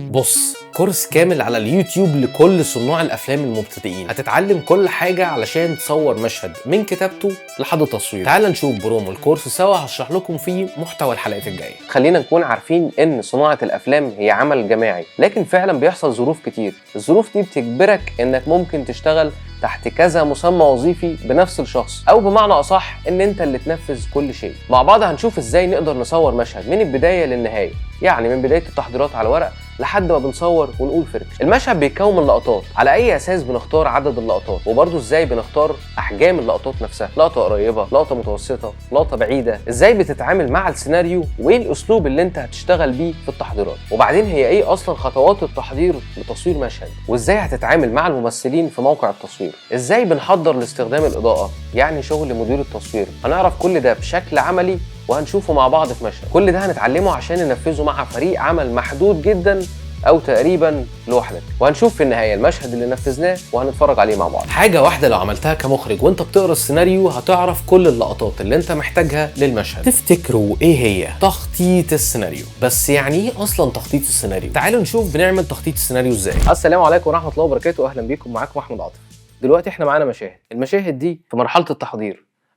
بص، كورس كامل على اليوتيوب لكل صناع الافلام المبتدئين. هتتعلم كل حاجه علشان تصور مشهد من كتابته لحد تصويره. تعال نشوف برومو الكورس سوا، هشرح لكم فيه محتوى الحلقات الجايه. خلينا نكون عارفين ان صناعه الافلام هي عمل جماعي، لكن فعلا بيحصل ظروف كتير. الظروف دي بتجبرك انك ممكن تشتغل تحت كذا مسمى وظيفي بنفس الشخص، او بمعنى اصح ان انت اللي تنفذ كل شيء. مع بعض هنشوف ازاي نقدر نصور مشهد من البدايه للنهايه، يعني من بدايه التحضيرات على الورق لحد ما بنصور ونقول فرق. المشهد بيتكون من لقطات، على اي اساس بنختار عدد اللقطات، وبرده ازاي بنختار احجام اللقطات نفسها، لقطه قريبه، لقطه متوسطه، لقطه بعيده، ازاي بتتعامل مع السيناريو، وايه الاسلوب اللي انت هتشتغل بيه في التحضيرات، وبعدين هي ايه اصلا خطوات التحضير لتصوير مشهد، وازاي هتتعامل مع الممثلين في موقع التصوير، ازاي بنحضر لاستخدام الاضاءه، يعني شغل مدير التصوير. هنعرف كل ده بشكل عملي وهنشوفه مع بعض في مشهد. كل ده هنتعلمه عشان ننفذه مع فريق عمل محدود جدا او تقريبا لوحدك، وهنشوف في النهايه المشهد اللي نفذناه وهنتفرج عليه مع بعض. حاجه واحده لو عملتها كمخرج وانت بتقرا السيناريو هتعرف كل اللقطات اللي انت محتاجها للمشهد. تفتكروا ايه هي تخطيط السيناريو؟ بس يعني ايه اصلا تخطيط السيناريو؟ تعالوا نشوف بنعمل تخطيط السيناريو ازاي. السلام عليكم ورحمه الله وبركاته، اهلا بيكم، معاكم احمد عاطف. دلوقتي احنا معانا مشاهد، المشاهد دي في مرحله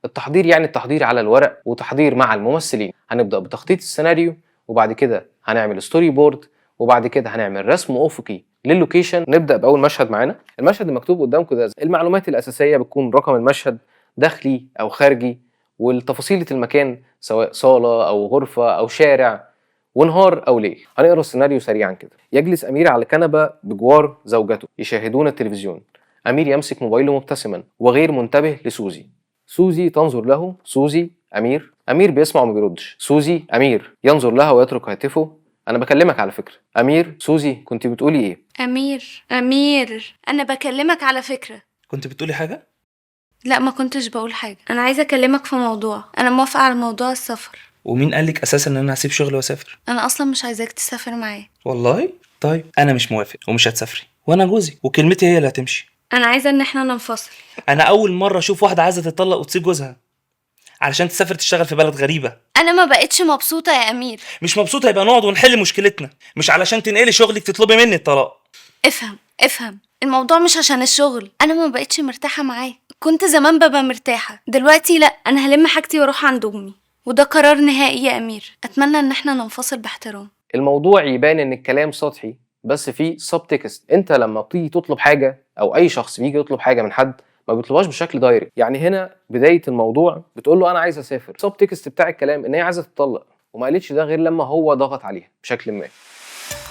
التحضير يعني التحضير على الورق وتحضير مع الممثلين. هنبدا بتخطيط السيناريو، وبعد كده هنعمل ستوري بورد، وبعد كده هنعمل رسم افقي للوكيشن. نبدا باول مشهد معانا. المشهد المكتوب قدامكم ده المعلومات الاساسيه بتكون رقم المشهد، داخلي او خارجي، والتفاصيل المكان سواء صاله او غرفه او شارع، ونهار او ليل. هنقرا السيناريو سريعا كده. يجلس امير على كنبه بجوار زوجته يشاهدون التلفزيون. امير يمسك موبايله مبتسما وغير منتبه لسوزي. سوزي تنظر له. سوزي، امير بيسمع وما بيردش. سوزي، امير ينظر لها ويترك هاتفه. انا بكلمك على فكره. امير، سوزي كنت بتقولي ايه؟ امير انا بكلمك على فكره. كنت بتقولي حاجه؟ لا، ما كنتش بقول حاجه. انا عايزه اكلمك في موضوع. انا موافقه على موضوع السفر. ومين قالك اساسا ان انا هسيب شغلي واسافر؟ انا اصلا مش عايزاك تسافر معايا. والله؟ طيب انا مش موافق ومش هتسافري، وانا جوزي وكلمتي هي اللي هتمشي. انا عايزه ان احنا ننفصل. انا اول مره اشوف واحده عايزه تتطلق وتسيب جوزها علشان تسافر تشتغل في بلد غريبه. انا ما بقتش مبسوطه يا امير. مش مبسوطه؟ يبقى نقعد ونحل مشكلتنا، مش علشان تنقلي شغلك تطلبي مني الطلاق. افهم الموضوع مش عشان الشغل. انا ما بقتش مرتاحه معاه. كنت زمان ببقى مرتاحه، دلوقتي لا. انا هلم حاجتي واروح عند امي، وده قرار نهائي يا امير. اتمنى ان احنا ننفصل باحترام. الموضوع يبان ان الكلام سطحي، بس في سب تكست. انت لما بتيجي تطلب حاجه، او اي شخص بيجي يطلب حاجه من حد، ما بيطلبهاش بشكل دايركت. يعني هنا بدايه الموضوع بتقول له انا عايز اسافر. سب تكست بتاع الكلام ان هي عايزه تطلق، وما قالتش ده غير لما هو ضغط عليها بشكل ما.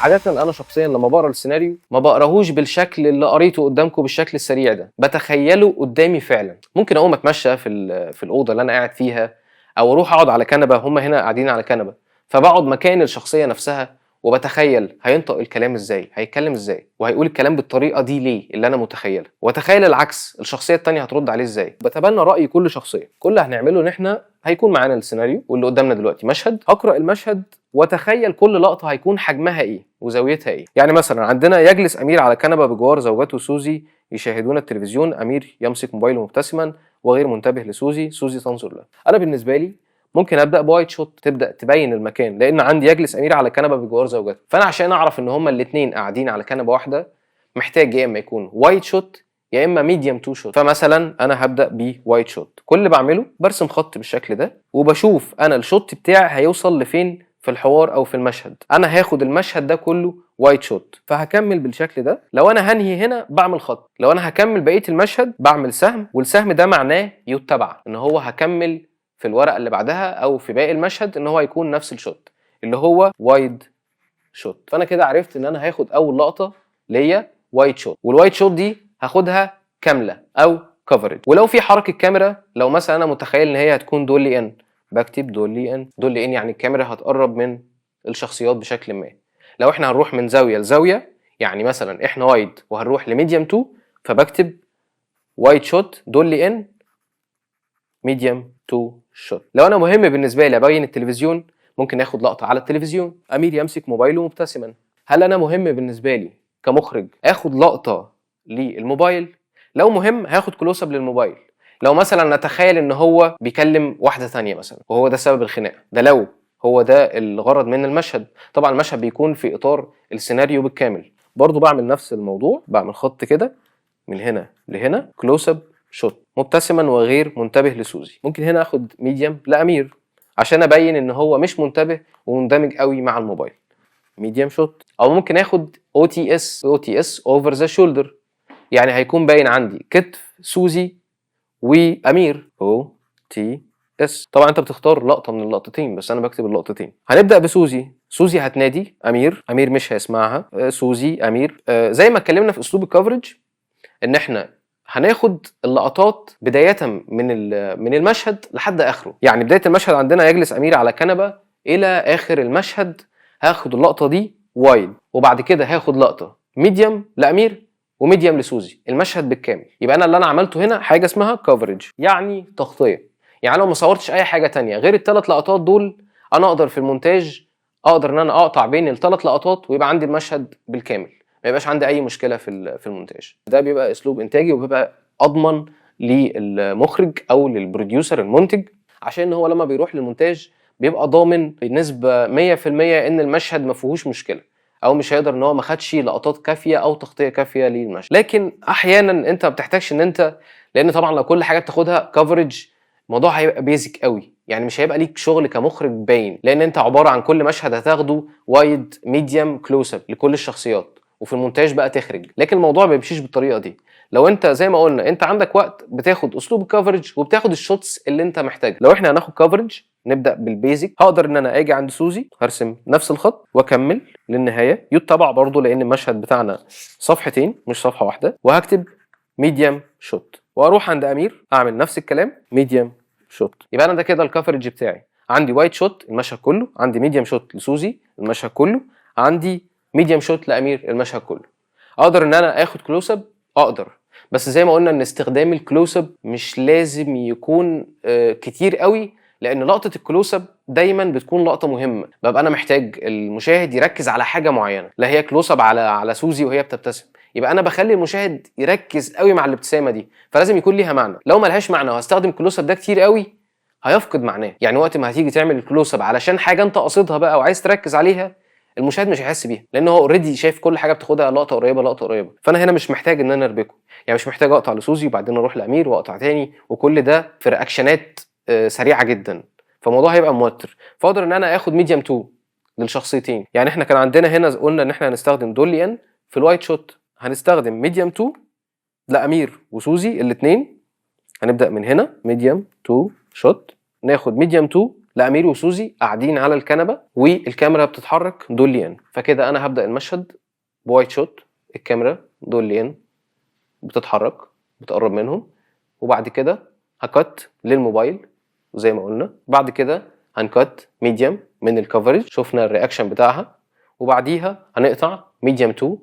عادة أنا شخصيا لما بقرا السيناريو ما بقراهوش بالشكل اللي قريته قدامكم بالشكل السريع ده، بتخيله قدامي فعلا. ممكن أقوم أتمشى في الأوضة اللي أنا قاعد فيها، أو أروح أقعد على كنبة، هم هنا قاعدين على كنبة، فبقعد مكان الشخصية نفسها وبتخيل هينطق الكلام ازاي، هيتكلم ازاي، وهيقول الكلام بالطريقه دي ليه اللي انا متخيلها، واتخيل العكس الشخصيه الثانيه هترد عليه ازاي. بتبنى راي كل شخصيه. كل اللي هنعمله ان احنا هيكون معانا السيناريو، واللي قدامنا دلوقتي مشهد. هقرا المشهد واتخيل كل لقطه هيكون حجمها ايه وزاويتها ايه. يعني مثلا عندنا يجلس امير على كنبه بجوار زوجته سوزي يشاهدون التلفزيون. امير يمسك موبايله مبتسما وغير منتبه لسوزي. سوزي تنظر له. انا بالنسبه لي ممكن ابدا بوايت شوت تبدا تبين المكان، لان عندي يجلس امير على كنبه بجوار زوجته، فانا عشان اعرف ان هما الاثنين قاعدين على كنبه واحده محتاج يا اما يكون وايت شوت يا اما ميديوم تو شوت. فمثلا انا هبدا بوايت شوت. كل اللي بعمله برسم خط بالشكل ده، وبشوف انا الشوت بتاعي هيوصل لفين في الحوار او في المشهد. انا هاخد المشهد ده كله وايت شوت، فهكمل بالشكل ده. لو انا هنهي هنا بعمل خط، لو انا هكمل بقيه المشهد بعمل سهم، والسهم ده معناه يتبع، ان هو هكمل في الورقه اللي بعدها او في باقي المشهد ان هو يكون نفس الشوت اللي هو وايد شوت. فانا كده عرفت ان انا هاخد اول لقطه ليا وايد شوت، والوايد شوت دي هاخدها كامله او كفرج. ولو في حركه كاميرا، لو مثلا انا متخيل ان هي هتكون دولي ان، بكتب دولي ان يعني الكاميرا هتقرب من الشخصيات بشكل ما. لو احنا هنروح من زاويه لزاويه، يعني مثلا احنا وايد وهنروح لميديوم 2، فبكتب وايد شوت دولي ان ميديوم 2 شوت. لو انا مهم بالنسبه لي ابين التلفزيون، ممكن اخد لقطه على التلفزيون. امير يمسك موبايله مبتسما. هل انا مهم بالنسبه لي كمخرج اخد لقطه للموبايل؟ لو مهم هاخد كلوز اب للموبايل. لو مثلا نتخيل ان هو بيكلم واحده ثانيه مثلا وهو ده سبب الخناقه، ده لو هو ده الغرض من المشهد. طبعا المشهد بيكون في اطار السيناريو بالكامل. برضو بعمل نفس الموضوع، بعمل خط كده من هنا لهنا، كلوز اب شوت، مبتسما وغير منتبه لسوزي. ممكن هنا اخد ميديم لامير عشان ابين ان هو مش منتبه ومندمج قوي مع الموبايل، ميديم شوت. او ممكن اخد او تي اس اوفر ذا شولدر، يعني هيكون باين عندي كتف سوزي وامير، او تي اس. طبعا انت بتختار لقطه من اللقطتين، بس انا بكتب اللقطتين. هنبدا بسوزي. سوزي هتنادي امير مش هيسمعها. سوزي امير. زي ما اتكلمنا في اسلوب الكفرج ان احنا هناخد اللقطات بدايه من المشهد لحد اخره. يعني بدايه المشهد عندنا يجلس امير على كنبه الى اخر المشهد، هاخد اللقطه دي وايد، وبعد كده هاخد لقطه ميديم لامير وميديم لسوزي، المشهد بالكامل. يبقى انا اللي انا عملته هنا حاجه اسمها كفرج، يعني تغطيه. يعني لو ما صورتش اي حاجه تانية غير الثلاث لقطات دول، انا اقدر في المونتاج اقدر ان انا اقطع بين الثلاث لقطات ويبقى عندي المشهد بالكامل، ما يبقاش عندي اي مشكله في المونتاج. ده بيبقى اسلوب انتاجي وبيبقى اضمن للمخرج او للبروديوسر المنتج، عشان هو لما بيروح للمونتاج بيبقى ضامن بنسبه 100% ان المشهد ما فيهوش مشكله، او مش هيقدر ان هو ما خدش لقطات كافيه او تغطيه كافيه للمشهد. لكن احيانا انت ما بتحتاجش ان انت، لان طبعا لو كل حاجه بتاخدها كفرج الموضوع هيبقى بيزك قوي، يعني مش هيبقى ليك شغل كمخرج باين، لان انت عباره عن كل مشهد هتاخده وايد ميديم كلوز اب لكل الشخصيات، وفي المونتاج بقى تخرج. لكن الموضوع ما بيمشيش بالطريقه دي. لو انت زي ما قلنا انت عندك وقت بتاخد اسلوب الكفرج وبتاخد الشوتس اللي انت محتاجها. لو احنا هناخد كفرج نبدا بالبيزك، هقدر ان انا اجي عند سوزي هرسم نفس الخط واكمل للنهايه، يتبع برضو لان المشهد بتاعنا صفحتين مش صفحه واحده، وهكتب ميديم شوت، واروح عند امير اعمل نفس الكلام ميديم شوت. يبقى انا ده كده الكفرج بتاعي. عندي وايد شوت المشهد كله، عندي ميديم شوت لسوزي المشهد كله، عندي ميديم شوت لامير المشهد كله. اقدر ان انا اخد كلوز اب، اقدر، بس زي ما قلنا ان استخدام الكلوز اب مش لازم يكون كتير قوي، لان لقطه الكلوز اب دايما بتكون لقطه مهمه، ببقى انا محتاج المشاهد يركز على حاجه معينه. لا هي كلوز اب على سوزي وهي بتبتسم، يبقى انا بخلي المشاهد يركز قوي مع الابتسامه دي، فلازم يكون ليها معنى. لو ما لهاش معنى وهستخدم الكلوز اب ده كتير قوي هيفقد معناه. يعني وقت ما هتيجي تعمل الكلوز اب علشان حاجه انت قاصدها بقى وعايز تركز عليها، المشاهد مش هيحس بيها، لان هو اوريدي شايف كل حاجه بتاخدها لقطه قريبه لقطه قريبه. فانا هنا مش محتاج ان انا اربكه، يعني مش محتاج اقطع لسوزي وبعدين اروح لامير واقطع تاني، وكل ده في رياكشنات سريعه جدا، فالموضوع هيبقى موتر. فاقدر ان انا اخد ميديم 2 للشخصيتين. يعني احنا كان عندنا هنا قلنا ان احنا هنستخدم دولي ان في الوايت شوت، هنستخدم ميديم 2 لامير وسوزي الاثنين. هنبدا من هنا ميديم 2 شوت، ناخد ميديم 2 لامير وسوزي قاعدين على الكنبه والكاميرا بتتحرك دولي ان. فكده انا هبدا المشهد بوايت شوت، الكاميرا دولي ان بتتحرك بتقرب منهم، وبعد كده هكت للموبايل زي ما قلنا. بعد كده هنكت ميديم من الكفرج، شفنا الرياكشن بتاعها، وبعديها هنقطع ميديم 2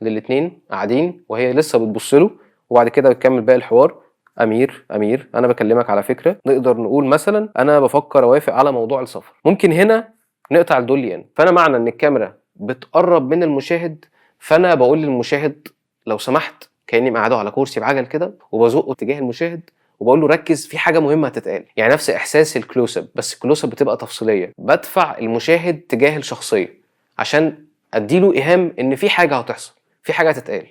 للاثنين قاعدين وهي لسه بتبص له، وبعد كده بتكمل باقي الحوار. امير انا بكلمك على فكره، نقدر نقول مثلا انا بفكر اوافق على موضوع السفر. ممكن هنا نقطع الدولي ان، فانا معنى ان الكاميرا بتقرب من المشاهد، فانا بقول للمشاهد لو سمحت، كاني مقعده على كرسي بعجل كده وبزقه اتجاه المشاهد وبقول له ركز في حاجه مهمه هتتقال. يعني نفس احساس الكلوز اب، بس الكلوز اب بتبقى تفصيليه، بدفع المشاهد تجاه الشخصيه عشان اديله ايهام ان في حاجه هتحصل، في حاجه هتتقال.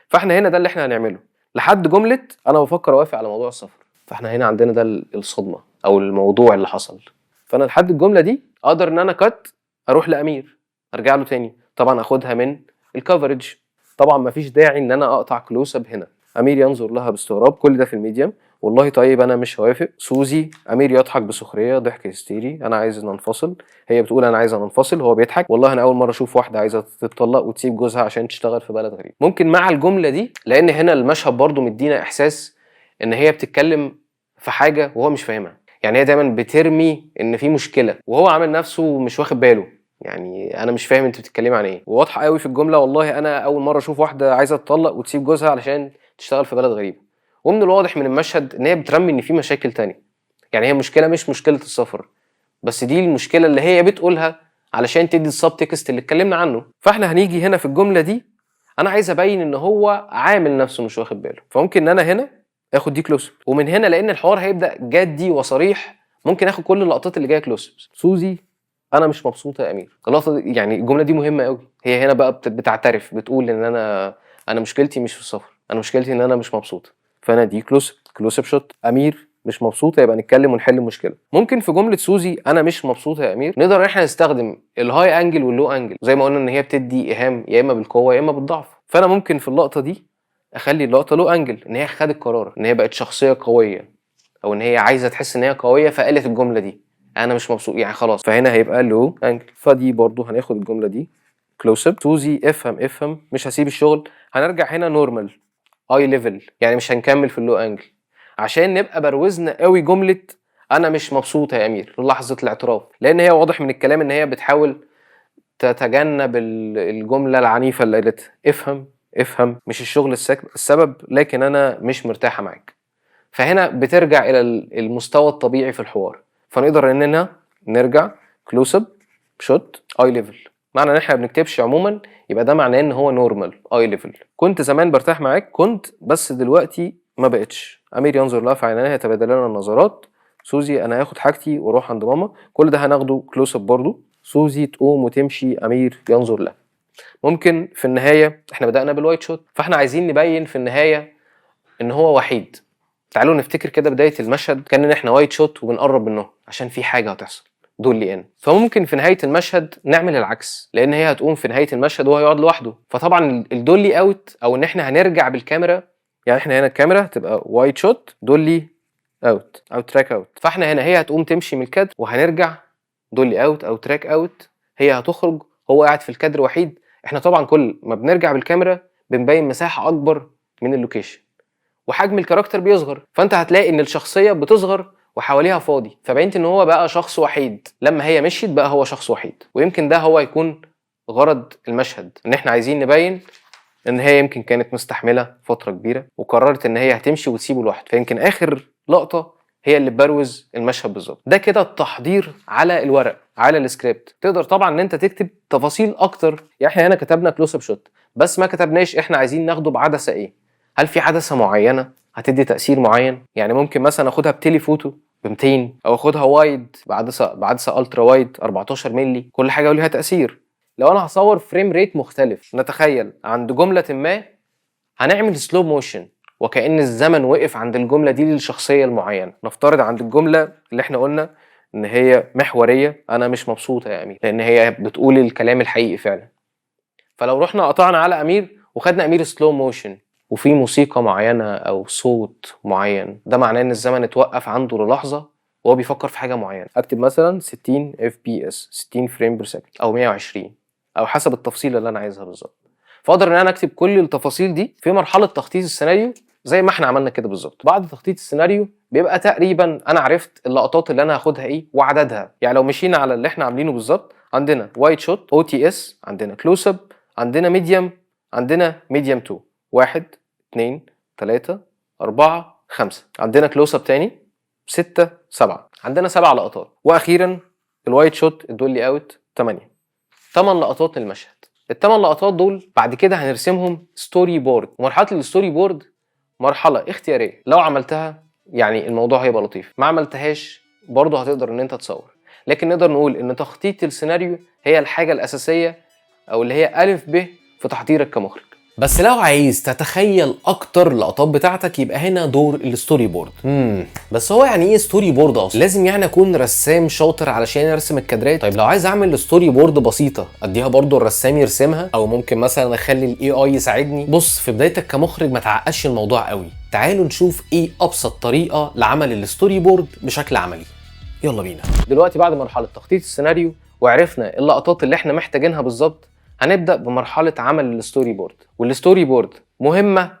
فاحنا هنا ده اللي احنا هنعمله لحد جمله انا بفكر اوافق على موضوع السفر. فاحنا هنا عندنا ده الصدمه او الموضوع اللي حصل. فانا لحد الجمله دي اقدر ان انا كات اروح لامير ارجع له تاني، طبعا اخدها من الكفرج. طبعا مفيش داعي ان انا اقطع كلوز اب هنا. امير ينظر لها باستغراب، كل ده في الميديم. والله طيب انا مش هوافق. سوزي، امير يضحك بسخريه ضحك هستيري، انا عايز ننفصل. هي بتقول انا عايزه ننفصل، هو بيضحك. والله انا اول مره اشوف واحده عايزه تتطلق وتسيب جوزها عشان تشتغل في بلد غريب. ممكن مع الجمله دي، لان هنا المشهد برضو مدينا احساس ان هي بتتكلم في حاجه وهو مش فاهمها. يعني هي دايما بترمي ان في مشكله وهو عامل نفسه مش واخد باله، يعني انا مش فاهم انت بتتكلمي عن ايه. وواضحه قوي في الجمله والله انا اول مره اشوف واحده عايزه تطلق وتسيب جوزها علشان تشتغل في بلد غريب. ومن الواضح من المشهد ان هي بترمي ان في مشاكل تانية. يعني هي مشكله مش مشكله السفر، بس دي المشكله اللي هي بتقولها علشان تدي السب تكست اللي اتكلمنا عنه. فاحنا هنيجي هنا في الجمله دي انا عايز ابين ان هو عامل نفسه مش واخد باله، فممكن ان انا هنا اخد دي كلوز. ومن هنا لان الحوار هيبدا جدي وصريح، ممكن اخد كل اللقطات اللي جايه كلوز. سوزي انا مش مبسوطه يا امير. اللقطه دي يعني الجمله دي مهمه قوي. هي هنا بقى بتعترف، بتقول ان انا مشكلتي مش في السفر، انا مشكلتي ان انا مش مبسوطه. فانا دي كلوز اب شوت. امير مش مبسوطه، يبقى نتكلم ونحل المشكله. ممكن في جمله سوزي انا مش مبسوطه يا امير نقدر احنا نستخدم الهاي انجل واللو انجل، زي ما قلنا ان هي بتدي ايهام يا اما بالقوه يا اما بالضعف. فانا ممكن في اللقطه دي اخلي اللقطه لو انجل، ان هي خدت قرار، ان هي بقت شخصيه قويه، او ان هي عايزه تحس ان هي قويه فقالت الجمله دي انا مش مبسوط يعني خلاص. فهنا هيبقى لو انجل. فدي برضو هناخد الجمله دي كلوز اب. سوزي افهم مش هسيب الشغل. هنرجع هنا نورمال اي ليفل، يعني مش هنكمل في اللو انجل عشان نبقى بروزنا قوي جمله انا مش مبسوطه يا امير لحظه الاعتراف، لان هي واضح من الكلام ان هي بتحاول تتجنب الجمله العنيفه اللي قالتها. افهم مش الشغل السبب، لكن انا مش مرتاحه معاك. فهنا بترجع الى المستوى الطبيعي في الحوار. فنقدر اننا نرجع كلوز اب شوت اي ليفل. معنى ان احنا ما بنكتبش عموما يبقى ده معناه ان هو نورمال اي ليفل. كنت زمان برتاح معاك، كنت، بس دلوقتي ما بقتش. امير ينظر لها في عينيها يتبادلان النظرات. سوزي انا هاخد حاجتي واروح عند ماما. كل ده هناخده كلوز اب برضه. سوزي تقوم وتمشي، امير ينظر لها. ممكن في النهايه احنا بدانا بالوايت شوت، فاحنا عايزين نبين في النهايه ان هو وحيد. تعالوا نفتكر كده بدايه المشهد كان ان احنا وايت شوت وبنقرب منه عشان في حاجه هتحصل دول لي ان. فممكن في نهايه المشهد نعمل العكس، لان هي هتقوم في نهايه المشهد وهو هيقعد لوحده. فطبعا الدولي اوت او ان احنا هنرجع بالكاميرا، يعني احنا هنا الكاميرا تبقى وايت شوت دولي اوت او تراك اوت. فاحنا هنا هي هتقوم تمشي من الكادر وهنرجع دولي اوت او تراك اوت. هي هتخرج هو قاعد في الكادر وحيد. احنا طبعا كل ما بنرجع بالكاميرا بنبين مساحه اكبر من اللوكيشن وحجم الكاركتر بيصغر، فانت هتلاقي ان الشخصيه بتصغر وحواليها فاضي. فبينت ان هو بقى شخص وحيد. لما هي مشيت بقى هو شخص وحيد. ويمكن ده هو يكون غرض المشهد، ان احنا عايزين نبين ان هي يمكن كانت مستحمله فتره كبيره وقررت ان هي هتمشي وتسيبه لوحده. فيمكن اخر لقطه هي اللي بروز المشهد بالظبط. ده كده التحضير على الورق، على السكريبت. تقدر طبعا ان انت تكتب تفاصيل اكتر. يعني احنا هنا كتبنا كلوز اب شوت بس ما كتبناش احنا عايزين ناخده بعدسه ايه. هل في عدسه معينه هتدي تاثير معين؟ يعني ممكن مثلا اخدها بتيلي فوتو ب 200 او اخدها وايد بعدسه الترا وايد 14 مللي. كل حاجه وليها تاثير. لو انا هصور فريم ريت مختلف، نتخيل عند جمله ما هنعمل سلو موشن وكأن الزمن وقف عند الجمله دي للشخصيه المعينه. نفترض عند الجمله اللي احنا قلنا ان هي محوريه انا مش مبسوطه يا امير، لان هي بتقول الكلام الحقيقي فعلا. فلو رحنا قطعنا على امير وخدنا امير سلو موشن وفي موسيقى معينة أو صوت معين، ده معناه إن الزمن اتوقف عنده للحظة وهو بيفكر في حاجة معينة. أكتب مثلا 60 FPS 60 فريم بير سكند أو 120 أو حسب التفصيلة اللي أنا عايزها بالظبط. فأقدر إن أنا أكتب كل التفاصيل دي في مرحلة تخطيط السيناريو زي ما إحنا عملنا كده بالظبط. بعد تخطيط السيناريو بيبقى تقريبا أنا عرفت اللقطات اللي أنا هاخدها إيه وعددها. يعني لو مشينا على اللي إحنا عاملينه بالظبط، عندنا وايد شوت OTS، عندنا كلوز اب، عندنا ميديوم، عندنا ميديوم 2 1 2 3 4 5، عندنا كلوز اب تاني 6 7، عندنا 7 لقطات. واخيرا الوايت شوت الدولي اوت 8 لقطات للمشهد. ال8 لقطات دول بعد كده هنرسمهم ستوري بورد. مرحله الستوري بورد مرحله اختياريه، لو عملتها يعني الموضوع هيبقى لطيف، ما عملتهاش برضه هتقدر ان انت تصور. لكن نقدر نقول ان تخطيط السيناريو هي الحاجه الاساسيه او اللي هي الف ب في تحضيرك كمخرج. بس لو عايز تتخيل اكتر اللقطات بتاعتك يبقى هنا دور الستوري بورد. بس هو يعني ايه ستوري بورد اصلا؟ لازم يعني اكون رسام شاطر علشان ارسم الكادرات؟ طيب لو عايز اعمل ستوري بورد بسيطه اديها برضو الرسام يرسمها، او ممكن مثلا اخلي الاي اي يساعدني؟ بص، في بدايتك كمخرج ما تعقدش الموضوع قوي. تعالوا نشوف ايه ابسط طريقه لعمل الستوري بورد بشكل عملي. يلا بينا. دلوقتي بعد مرحله تخطيط السيناريو وعرفنا اللقطات اللي احنا محتاجينها بالظبط، هنبدأ بمرحلة عمل الستوري بورد. والستوري بورد مهمة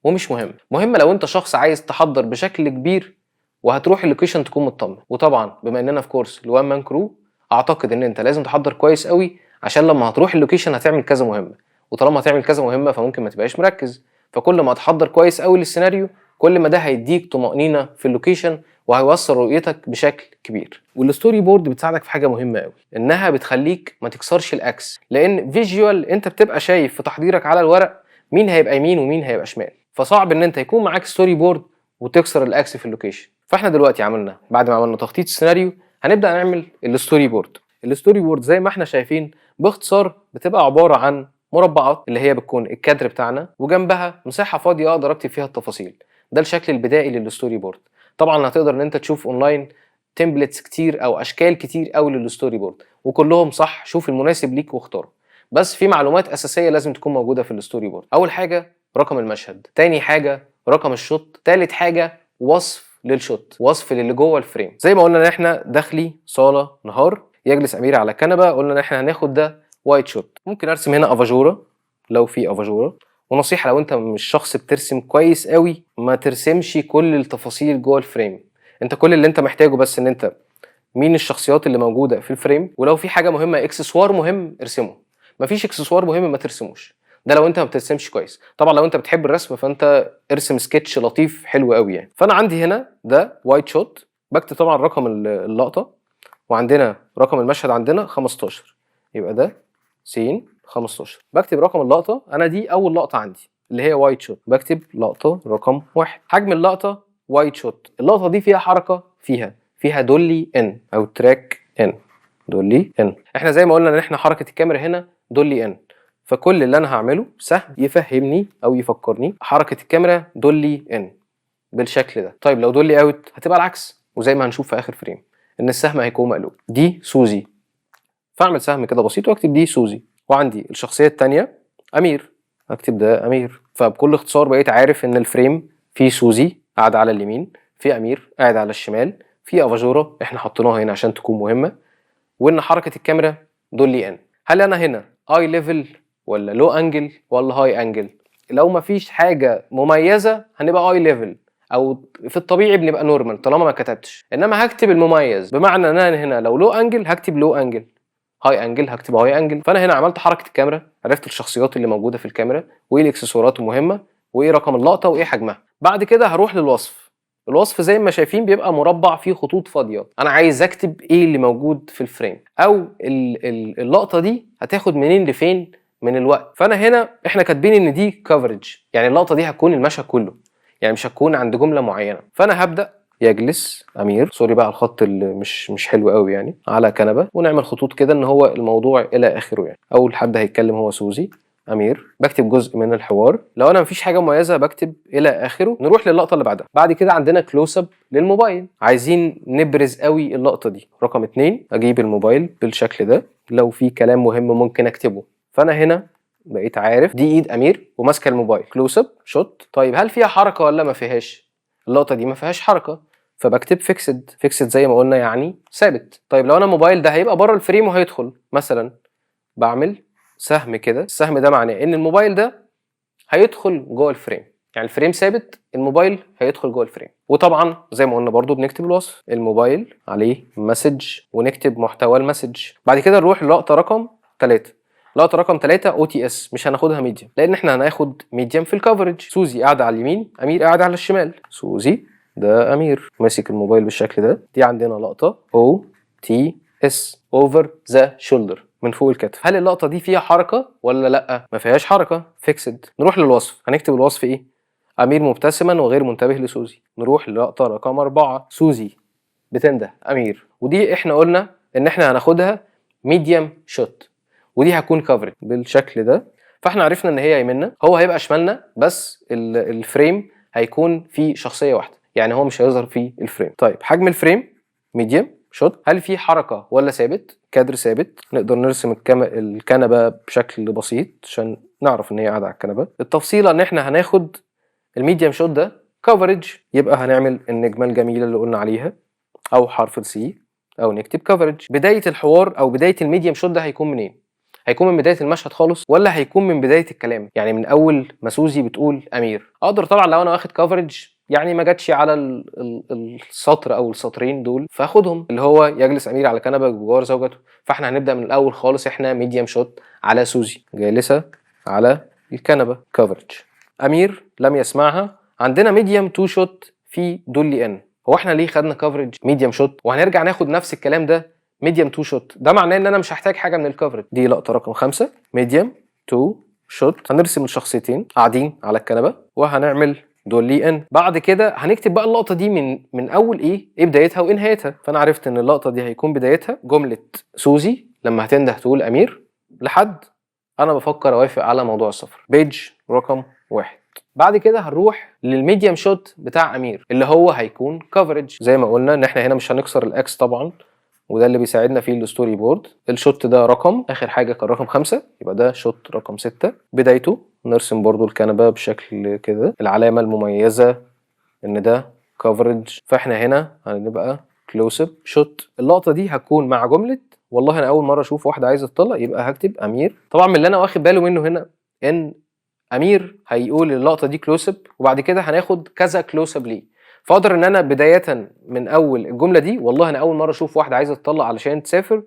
ومش مهمة لو انت شخص عايز تحضر بشكل كبير وهتروح اللوكيشن تكون مطمن. وطبعا بما اننا في كورس الوان مان كرو، اعتقد ان انت لازم تحضر كويس قوي عشان لما هتروح اللوكيشن هتعمل كذا مهمة. وطالما هتعمل كذا مهمة فممكن ما تبقاش مركز. فكل ما تحضر كويس قوي للسيناريو كل ما ده هيديك طمأنينة في اللوكيشن وهيوصل رؤيتك بشكل كبير. والستوري بورد بتساعدك في حاجه مهمه قوي، انها بتخليك ما تكسرش الاكس. لان فيجوال انت بتبقى شايف في تحضيرك على الورق مين هيبقى يمين ومين هيبقى شمال، فصعب ان انت يكون معاك ستوري بورد وتكسر الاكس في اللوكيشن. فاحنا دلوقتي بعد ما عملنا تخطيط السيناريو هنبدا نعمل الستوري بورد. الستوري بورد زي ما احنا شايفين باختصار بتبقى عباره عن مربعات اللي هي بتكون الكادر بتاعنا وجنبها مساحه فاضيه اقدر اكتب فيها التفاصيل. ده الشكل البدائي للستوري بورد. طبعا هتقدر ان انت تشوف اونلاين تمبلتس كتير او اشكال كتير قوي للستوري بورد وكلهم صح، شوف المناسب ليك واختاره. بس في معلومات اساسيه لازم تكون موجوده في الستوري بورد. اول حاجه رقم المشهد، تاني حاجه رقم الشوت، تالت حاجه وصف للشوت، وصف للي جوه الفريم. زي ما قلنا ان احنا داخلي صاله نهار يجلس امير على كنبه، قلنا ان احنا هناخد ده وايت شوت. ممكن ارسم هنا افاجوره لو في افاجوره. ونصيحه لو انت مش شخص بترسم كويس قوي ما ترسمش كل التفاصيل جوه الفريم. انت كل اللي انت محتاجه بس ان انت مين الشخصيات اللي موجوده في الفريم، ولو في حاجه مهمه اكسسوار مهم ارسمه، مفيش اكسسوار مهم ما ترسموش. ده لو انت ما بترسمش كويس. طبعا لو انت بتحب الرسم فانت ارسم سكتش لطيف حلو قوي يعني. فانا عندي هنا ده وايت شوت، بكتب طبعا رقم اللقطه، وعندنا رقم المشهد عندنا 15 يبقى ده س 15. بكتب رقم اللقطه، انا دي اول لقطه عندي اللي هي وايت شوت، بكتب لقطه رقم 1. حجم اللقطه وايت شوت. اللقطه دي فيها حركه، فيها دولي ان او تراك ان، دولي ان. احنا زي ما قلنا ان احنا حركه الكاميرا هنا دولي ان، فكل اللي انا هعمله سهم يفهمني او يفكرني حركه الكاميرا دولي ان بالشكل ده. طيب لو دولي اوت هتبقى العكس، وزي ما هنشوف في اخر فريم ان السهم هيكون مقلوب. دي سوزي، فاعمل سهم كده بسيط واكتب دي سوزي. وعندي الشخصيه الثانيه امير، اكتب ده امير. فبكل اختصار بقيت عارف ان الفريم فيه سوزي قاعده على اليمين، في امير قاعد على الشمال، في افاجوره احنا حطيناها هنا عشان تكون مهمه، وان حركه الكاميرا دولي ان. هل انا هنا اي ليفل ولا لو انجل ولا هاي انجل؟ لو مفيش حاجه مميزه هنبقى اي ليفل، او في الطبيعي بنبقى نورمال طالما ما كتبتش. انما هكتب المميز، بمعنى ان انا هنا لو لو انجل هكتب لو انجل، هاي انجل هكتب هاي انجل. فانا هنا عملت حركه الكاميرا، عرفت الشخصيات اللي موجوده في الكاميرا وايه الاكسسوارات المهمه وايه رقم اللقطه وايه حجمها. بعد كده هروح للوصف. الوصف زي ما شايفين بيبقى مربع فيه خطوط فاضيه، انا عايز اكتب ايه اللي موجود في الفريم، او اللقطه دي هتاخد منين لفين من الوقت. فانا هنا احنا كاتبين ان دي كفرج، يعني اللقطه دي هتكون المشهد كله، يعني مش هتكون عند جمله معينه. فانا هبدا يجلس امير، سوري بقى الخط اللي مش حلو قوي يعني، على كنبه، ونعمل خطوط كده ان هو الموضوع الى اخره. يعني اول حد هيتكلم هو سوزي امير، بكتب جزء من الحوار. لو انا مفيش حاجه مميزه بكتب الى اخره. نروح للقطه اللي بعدها. بعد كده عندنا كلوز اب للموبايل، عايزين نبرز قوي اللقطه دي. رقم 2 اجيب الموبايل بالشكل ده، لو في كلام مهم ممكن اكتبه. فانا هنا بقيت عارف دي ايد امير وماسكه الموبايل. كلوز اب شوت. طيب هل فيها حركه ولا ما فيهاش؟ اللقطه دي ما فيهاش حركه، فبكتب فيكسد. فيكسد زي ما قلنا يعني ثابت. طيب لو انا الموبايل ده هيبقى بره الفريم وهيدخل مثلا، بعمل سهم كده. السهم ده معناه ان الموبايل ده هيدخل جوه الفريم، يعني الفريم ثابت، الموبايل هيدخل جوه الفريم. وطبعا زي ما قلنا برضو بنكتب الوصف، الموبايل عليه مسج ونكتب محتوى المسج. بعد كده نروح للقطه رقم 3. لقطه رقم 3 او تي اس، مش هناخدها ميديم لان احنا هناخد ميديم في الكفرج. سوزي قاعده على اليمين، امير قاعد على الشمال. سوزي ده امير ماسك الموبايل بالشكل ده. دي عندنا لقطه او تي اس، اوفر ذا شولدر، من فوق الكتف. هل اللقطه دي فيها حركه ولا لا؟ ما فيهاش حركه، فيكسد. نروح للوصف، هنكتب الوصف ايه؟ امير مبتسما وغير منتبه لسوزي. نروح للقطه رقم 4. سوزي بتنده امير، ودي احنا قلنا ان احنا هناخدها ميديم شوت، ودي هتكون كفرج بالشكل ده. فاحنا عرفنا ان هي يمنا، هو هيبقى شمالنا، بس الفريم هيكون فيه شخصيه واحده، يعني هو مش هيظهر في الفريم. طيب حجم الفريم ميديم شوت. هل في حركه ولا ثابت؟ كادر ثابت. نقدر نرسم الكنبه بشكل بسيط عشان نعرف ان هي قاعده على الكنبه. التفصيله ان احنا هناخد الميديم شوت ده كفرج، يبقى هنعمل النجمه الجميله اللي قلنا عليها او حرف السي، او نكتب كفرج. بدايه الحوار او بدايه الميديم شوت ده هيكون منين؟ هيكون من بدايه المشهد خالص ولا هيكون من بدايه الكلام، يعني من اول ما سوزي بتقول امير؟ اقدر طبعا لو انا واخد كفرج يعني ما جاتش على السطر او السطرين دول فاخدهم، اللي هو يجلس امير على كنبه بجوار زوجته. فاحنا هنبدا من الاول خالص، احنا ميديم شوت على سوزي جالسه على الكنبه كفرج. امير لم يسمعها. عندنا ميديم تو شوت في دولي ان. هو احنا ليه خدنا كفرج ميديم شوت وهنرجع ناخد نفس الكلام ده ميديم تو شوت؟ ده معناه ان انا مش هحتاج حاجه من الكفرج. دي لقطه رقم 5 ميديم تو شوت. هنرسم الشخصيتين قاعدين على الكنبه وهنعمل دولي ان. بعد كده هنكتب بقى اللقطه دي من اول ايه بدايتها وايه نهايتها. فانا عرفت ان اللقطه دي هيكون بدايتها جمله سوزي لما هتنده تقول امير لحد انا بفكر اوافق على موضوع السفر، بيج رقم 1. بعد كده هنروح للميديم شوت بتاع امير اللي هو هيكون كفرج. زي ما قلنا ان احنا هنا مش هنكسر الاكس طبعا، وده اللي بيساعدنا فيه الستوري بورد. الشوت ده رقم اخر حاجه كان رقم 5، يبقى ده شوت رقم 6. بدايته نرسم برضو الكنبه بشكل كده، العلامه المميزه ان ده كفرج. فاحنا هنا هنبقى كلوز اب شوت. اللقطه دي هتكون مع جمله والله انا اول مره اشوف واحده عايزه تطلق، يبقى هكتب امير. طبعا من اللي انا واخد باله منه هنا ان امير هيقول اللقطه دي كلوز اب وبعد كده هناخد كذا كلوز اب ليه. فاقدر ان انا بدايه من اول الجمله دي والله انا اول مره اشوف واحده عايزه تطلق علشان تسافر،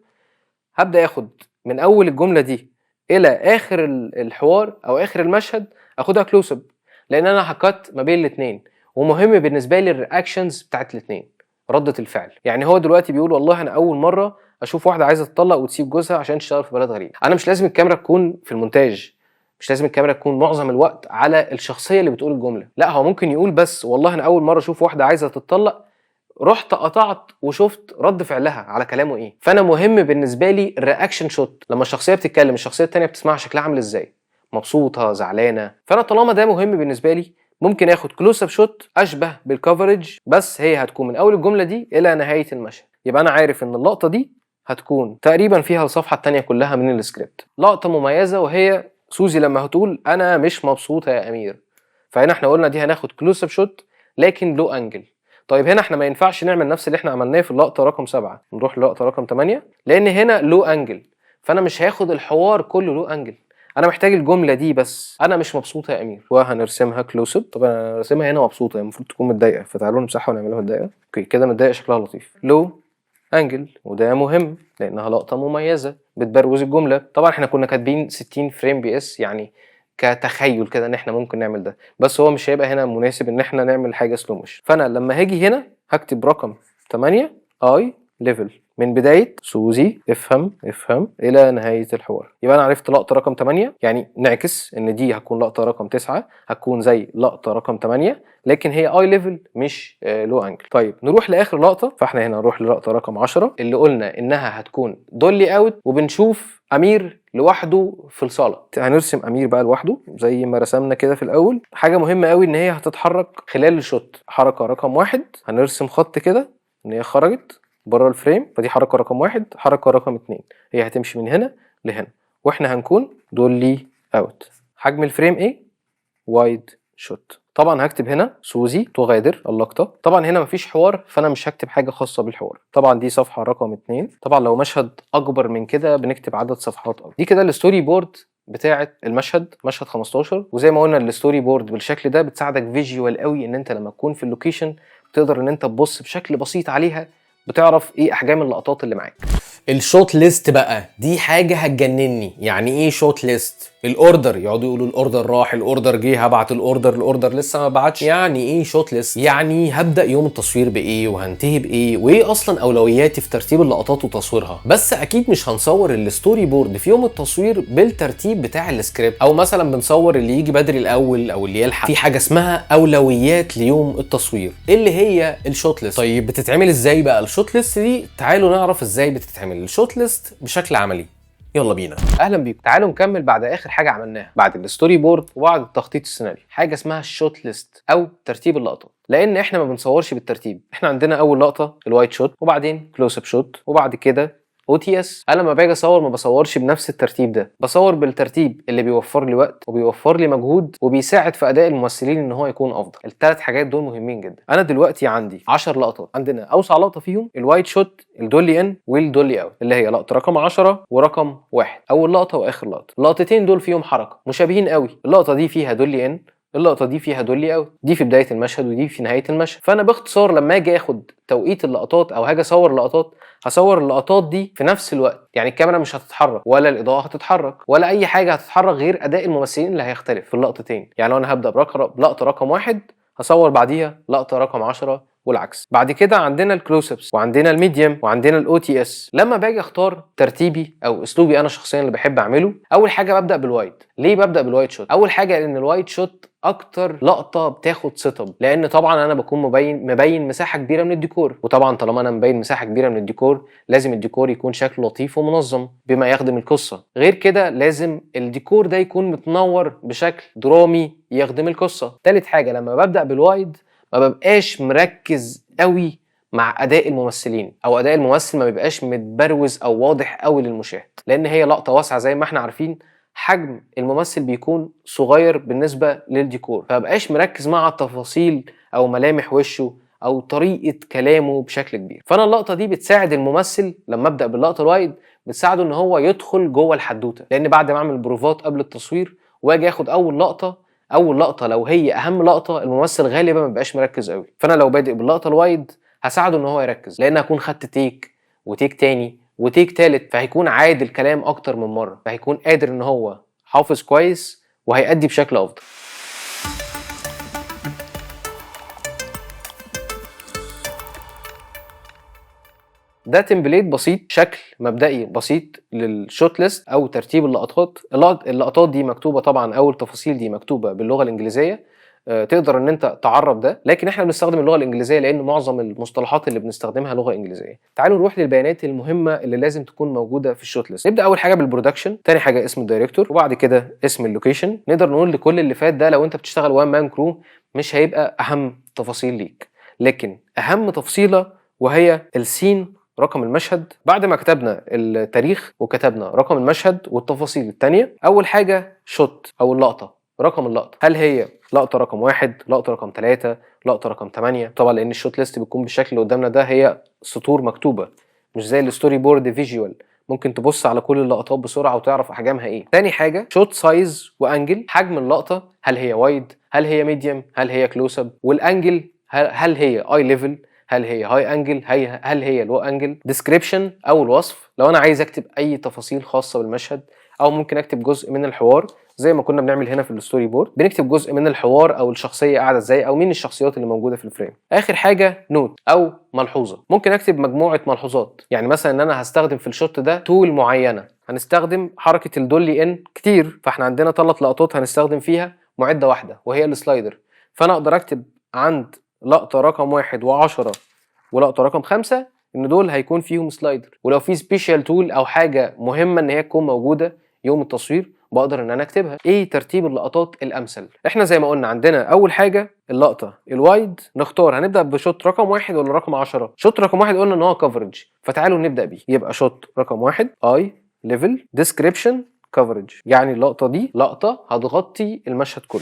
هبدا اخد من اول الجمله دي الى اخر الحوار او اخر المشهد اخدها كلوز اب، لان انا هكت ما بين الاثنين. ومهم بالنسبه لي الرياكشنز بتاعت الاثنين، ردة الفعل. يعني هو دلوقتي بيقول والله انا اول مره اشوف واحده عايزه تطلق وتسيب جوزها عشان تشتغل في بلد غريب. انا مش لازم الكاميرا تكون في المونتاج، مش لازم الكاميرا تكون معظم الوقت على الشخصيه اللي بتقول الجمله، لا هو ممكن يقول بس والله انا اول مره اشوف واحده عايزه تطلق، رحت قطعت وشفت رد فعلها على كلامه ايه. فانا مهم بالنسبه لي الرياكشن شوت، لما الشخصيه بتتكلم الشخصيه الثانيه بتسمعها شكلها عامل ازاي، مبسوطه زعلانه. فانا طالما ده مهم بالنسبه لي ممكن اخد كلوز اب شوت اشبه بالكفرج، بس هي هتكون من اول الجمله دي الى نهايه المشهد. يبقى انا عارف ان اللقطه دي هتكون تقريبا فيها الصفحه الثانيه كلها من السكريبت. لقطه مميزه وهي سوزي لما هتقول انا مش مبسوطه يا امير. فهنا احنا قلنا دي هناخد كلوز اب شوت لكن لو انجل. طيب هنا احنا ما ينفعش نعمل نفس اللي احنا عملناه في اللقطه رقم 7، نروح للقطه رقم 8 لان هنا لو انجل، فانا مش هاخد الحوار كله لو انجل، انا محتاج الجمله دي بس، انا مش مبسوطه يا امير. وهنرسمها كلوز اب. طبعا انا راسمها هنا مبسوطه، هي المفروض تكون متضايقه، فتعالوا نمسحها ونعملها متضايقه. اوكي كده متضايقه شكلها لطيف. لو انجل، وده مهم لانها لقطه مميزه بتبروز الجمله. طبعا احنا كنا كاتبين 60 فريم بي اس يعني كتخيل كده ان احنا ممكن نعمل ده، بس هو مش هيبقى هنا مناسب ان احنا نعمل حاجه سلو موشن. فانا لما هاجي هنا هكتب رقم 8 اي ليفل من بدايه سوزي افهم الى نهايه الحوار. يبقى انا عرفت لقطه رقم 8، يعني نعكس ان دي هتكون لقطه رقم 9 هتكون زي لقطه رقم 8 لكن هي اي ليفل مش لو انجل. طيب نروح لاخر لقطه. فاحنا هنا نروح للقطه رقم 10 اللي قلنا انها هتكون دولي اوت وبنشوف امير لوحده في الصاله. هنرسم امير بقى لوحده زي ما رسمنا كده في الاول. حاجه مهمه قوي ان هي هتتحرك خلال الشوت. حركه رقم 1 هنرسم خط كده ان هي خرجت بره الفريم، فدي حركه رقم 1. حركه رقم 2 هي هتمشي من هنا لهنا واحنا هنكون دولي اوت. حجم الفريم ايه؟ وايد شوت. طبعا هكتب هنا سوزي تغادر اللقطه. طبعا هنا مفيش حوار فانا مش هكتب حاجه خاصه بالحوار. طبعا دي صفحه رقم 2. طبعا لو مشهد اكبر من كده بنكتب عدد صفحات اكبر. دي كده الستوري بورد بتاعه المشهد، مشهد 15. وزي ما قلنا الستوري بورد بالشكل ده بتساعدك فيجوال قوي ان انت لما تكون في اللوكيشن تقدر ان انت تبص بشكل بسيط عليها، بتعرف ايه احجام اللقطات اللي معاك. الشوت ليست بقى دي حاجه هتجنني. يعني ايه شوت ليست؟ الاوردر، يقعدوا يقولوا الاوردر راح، الاوردر جه، هبعت الاوردر لسه ما بعتش. يعني ايه شوت ليست؟ يعني هبدا يوم التصوير بايه وهنتهي بايه وايه اصلا اولوياتي في ترتيب اللقطات وتصويرها. بس اكيد مش هنصور الستوري بورد في يوم التصوير بالترتيب بتاع السكريبت، او مثلا بنصور اللي يجي بدري الاول او اللي يلحق. في حاجه اسمها اولويات ليوم التصوير اللي هي الشوت ليست. طيب بتتعمل ازاي بقى الشوت ليست دي؟ تعالوا نعرف ازاي بتتعمل الشوت ليست بشكل عملي. يلا بينا. اهلا بيكم. تعالوا نكمل بعد اخر حاجه عملناها بعد الستوري بورد وبعد التخطيط السيناريو، حاجه اسمها الشوت ليست او ترتيب اللقطات. لان احنا ما بنصورش بالترتيب، احنا عندنا اول لقطه الوايت شوت وبعدين كلوز اب شوت وبعد كده OTS. انا لما باجي اصور ما بصورش بنفس الترتيب ده، بصور بالترتيب اللي بيوفر لي وقت وبيوفر لي مجهود وبيساعد في اداء الممثلين ان هو يكون افضل. الثلاث حاجات دول مهمين جدا. انا دلوقتي عندي 10 لقطات، عندنا اوسع لقطه فيهم الوايت شوت، الدولي ان والدولي اوت اللي هي لقطه رقم 10 ورقم 1، اول لقطه واخر لقطه. اللقطتين دول فيهم حركه مشابهين قوي، اللقطه دي فيها دولي ان، اللقطه دي فيها دولي اوت، دي في بدايه المشهد ودي في نهايه المشهد. فانا باختصار لما اجي اخد توقيت اللقطات او هاجي اصور اللقطات هصور اللقطات دي في نفس الوقت. يعني الكاميرا مش هتتحرك ولا الاضاءه هتتحرك ولا اي حاجه هتتحرك غير اداء الممثلين اللي هيختلف في اللقطتين. يعني لو انا هبدا بلقطه رقم 1 هصور بعديها لقطه رقم 10 والعكس. بعد كده عندنا الكلوز ابس وعندنا الميديم وعندنا الاو تي اس. لما باجي اختار ترتيبي او اسلوبي انا شخصيا اللي بحب اعمله، اول حاجه ببدا بالوايد. ليه ببدا بالوايد شوت؟ اول حاجه لان الوايد شوت اكتر لقطه بتاخد سيت اب، لان طبعا انا بكون مبين مساحه كبيره من الديكور، وطبعا طالما انا مبين مساحه كبيره من الديكور لازم الديكور يكون شكله لطيف ومنظم بما يخدم القصه. غير كده لازم الديكور ده يكون متنور بشكل درامي يخدم القصه. تالت حاجه لما ببدا بالوايد ما ببقاش مركز قوي مع اداء الممثلين، او اداء الممثل ما بيبقاش متبروز او واضح قوي للمشاهد، لان هي لقطه واسعه زي ما احنا عارفين، حجم الممثل بيكون صغير بالنسبه للديكور، فمبقاش مركز مع التفاصيل او ملامح وشه او طريقه كلامه بشكل كبير. فانا اللقطه دي بتساعد الممثل لما ابدا باللقطه الوايد، بتساعده ان هو يدخل جوه الحدوته، لان بعد ما اعمل بروفات قبل التصوير واجي اخد اول لقطه لو هي اهم لقطه، الممثل غالبا ما بيبقاش مركز قوي. فانا لو بادئ باللقطه الوايد هساعده ان هو يركز، لان هكون خدت تيك وتيك تاني وتيك تالت، فهيكون عاد الكلام اكتر من مره، فهيكون قادر ان هو حافظ كويس وهيأدي بشكل افضل. ده تمبليت بسيط، شكل مبدئي بسيط للشوت ليست او ترتيب اللقطات. اللقطات دي مكتوبه طبعا، او التفاصيل دي مكتوبه باللغه الانجليزيه، تقدر ان انت تعرب ده، لكن احنا بنستخدم اللغه الانجليزيه لان معظم المصطلحات اللي بنستخدمها لغه انجليزيه. تعالوا نروح للبيانات المهمه اللي لازم تكون موجوده في الشوت ليست. نبدا اول حاجه بالبرودكشن، تاني حاجه اسم الدايركتور، وبعد كده اسم اللوكيشن. نقدر نقول لكل اللي فات ده لو انت بتشتغل وان مان كرو مش هيبقى اهم تفاصيل ليك، لكن اهم تفصيله وهي السين، رقم المشهد. بعد ما كتبنا التاريخ وكتبنا رقم المشهد والتفاصيل التانية، أول حاجة شوت أو اللقطة، رقم اللقطة، هل هي لقطة رقم 1، لقطة رقم 3، لقطة رقم 8؟ طبعا لأن الشوت ليست بتكون بالشكل اللي قدامنا ده، هي سطور مكتوبة مش زي الستوري بورد فيجوال، ممكن تبص على كل اللقطات بسرعة وتعرف أحجامها إيه. تاني حاجة شوت سايز وأنجل، حجم اللقطة، هل هي وايد، هل هي ميديوم، هل هي كلوز اب، والأنجل هل هي اي ليفل، هل هي هاي انجل، هل هي لو انجل. ديسكريبشن او الوصف، لو انا عايز اكتب اي تفاصيل خاصه بالمشهد، او ممكن اكتب جزء من الحوار زي ما كنا بنعمل هنا في الستوري بورد، بنكتب جزء من الحوار او الشخصيه قاعده ازاي، او مين الشخصيات اللي موجوده في الفريم. اخر حاجه نوت او ملحوظه، ممكن اكتب مجموعه ملحوظات، يعني مثلا ان انا هستخدم في الشوت ده تول معينه، هنستخدم حركه الدولي ان كتير، فاحنا عندنا 3 لقطات هنستخدم فيها معده واحده وهي السلايدر، فانا اقدر اكتب عند لقطه رقم 1 و10 ولقطه رقم 5 ان دول هيكون فيهم سلايدر. ولو في سبيشال تول او حاجه مهمه ان هي تكون موجوده يوم التصوير بقدر ان انا اكتبها. ايه ترتيب اللقطات الامثل؟ احنا زي ما قلنا عندنا اول حاجه اللقطه الوايد، نختار هنبدا بشوت رقم 1 ولا رقم 10. شوت رقم 1 قلنا ان هو كفرج، فتعالوا نبدا بيه. يبقى شوت رقم 1 اي ليفل ديسكريبشن كفرج، يعني اللقطه دي لقطه هتغطي المشهد كله.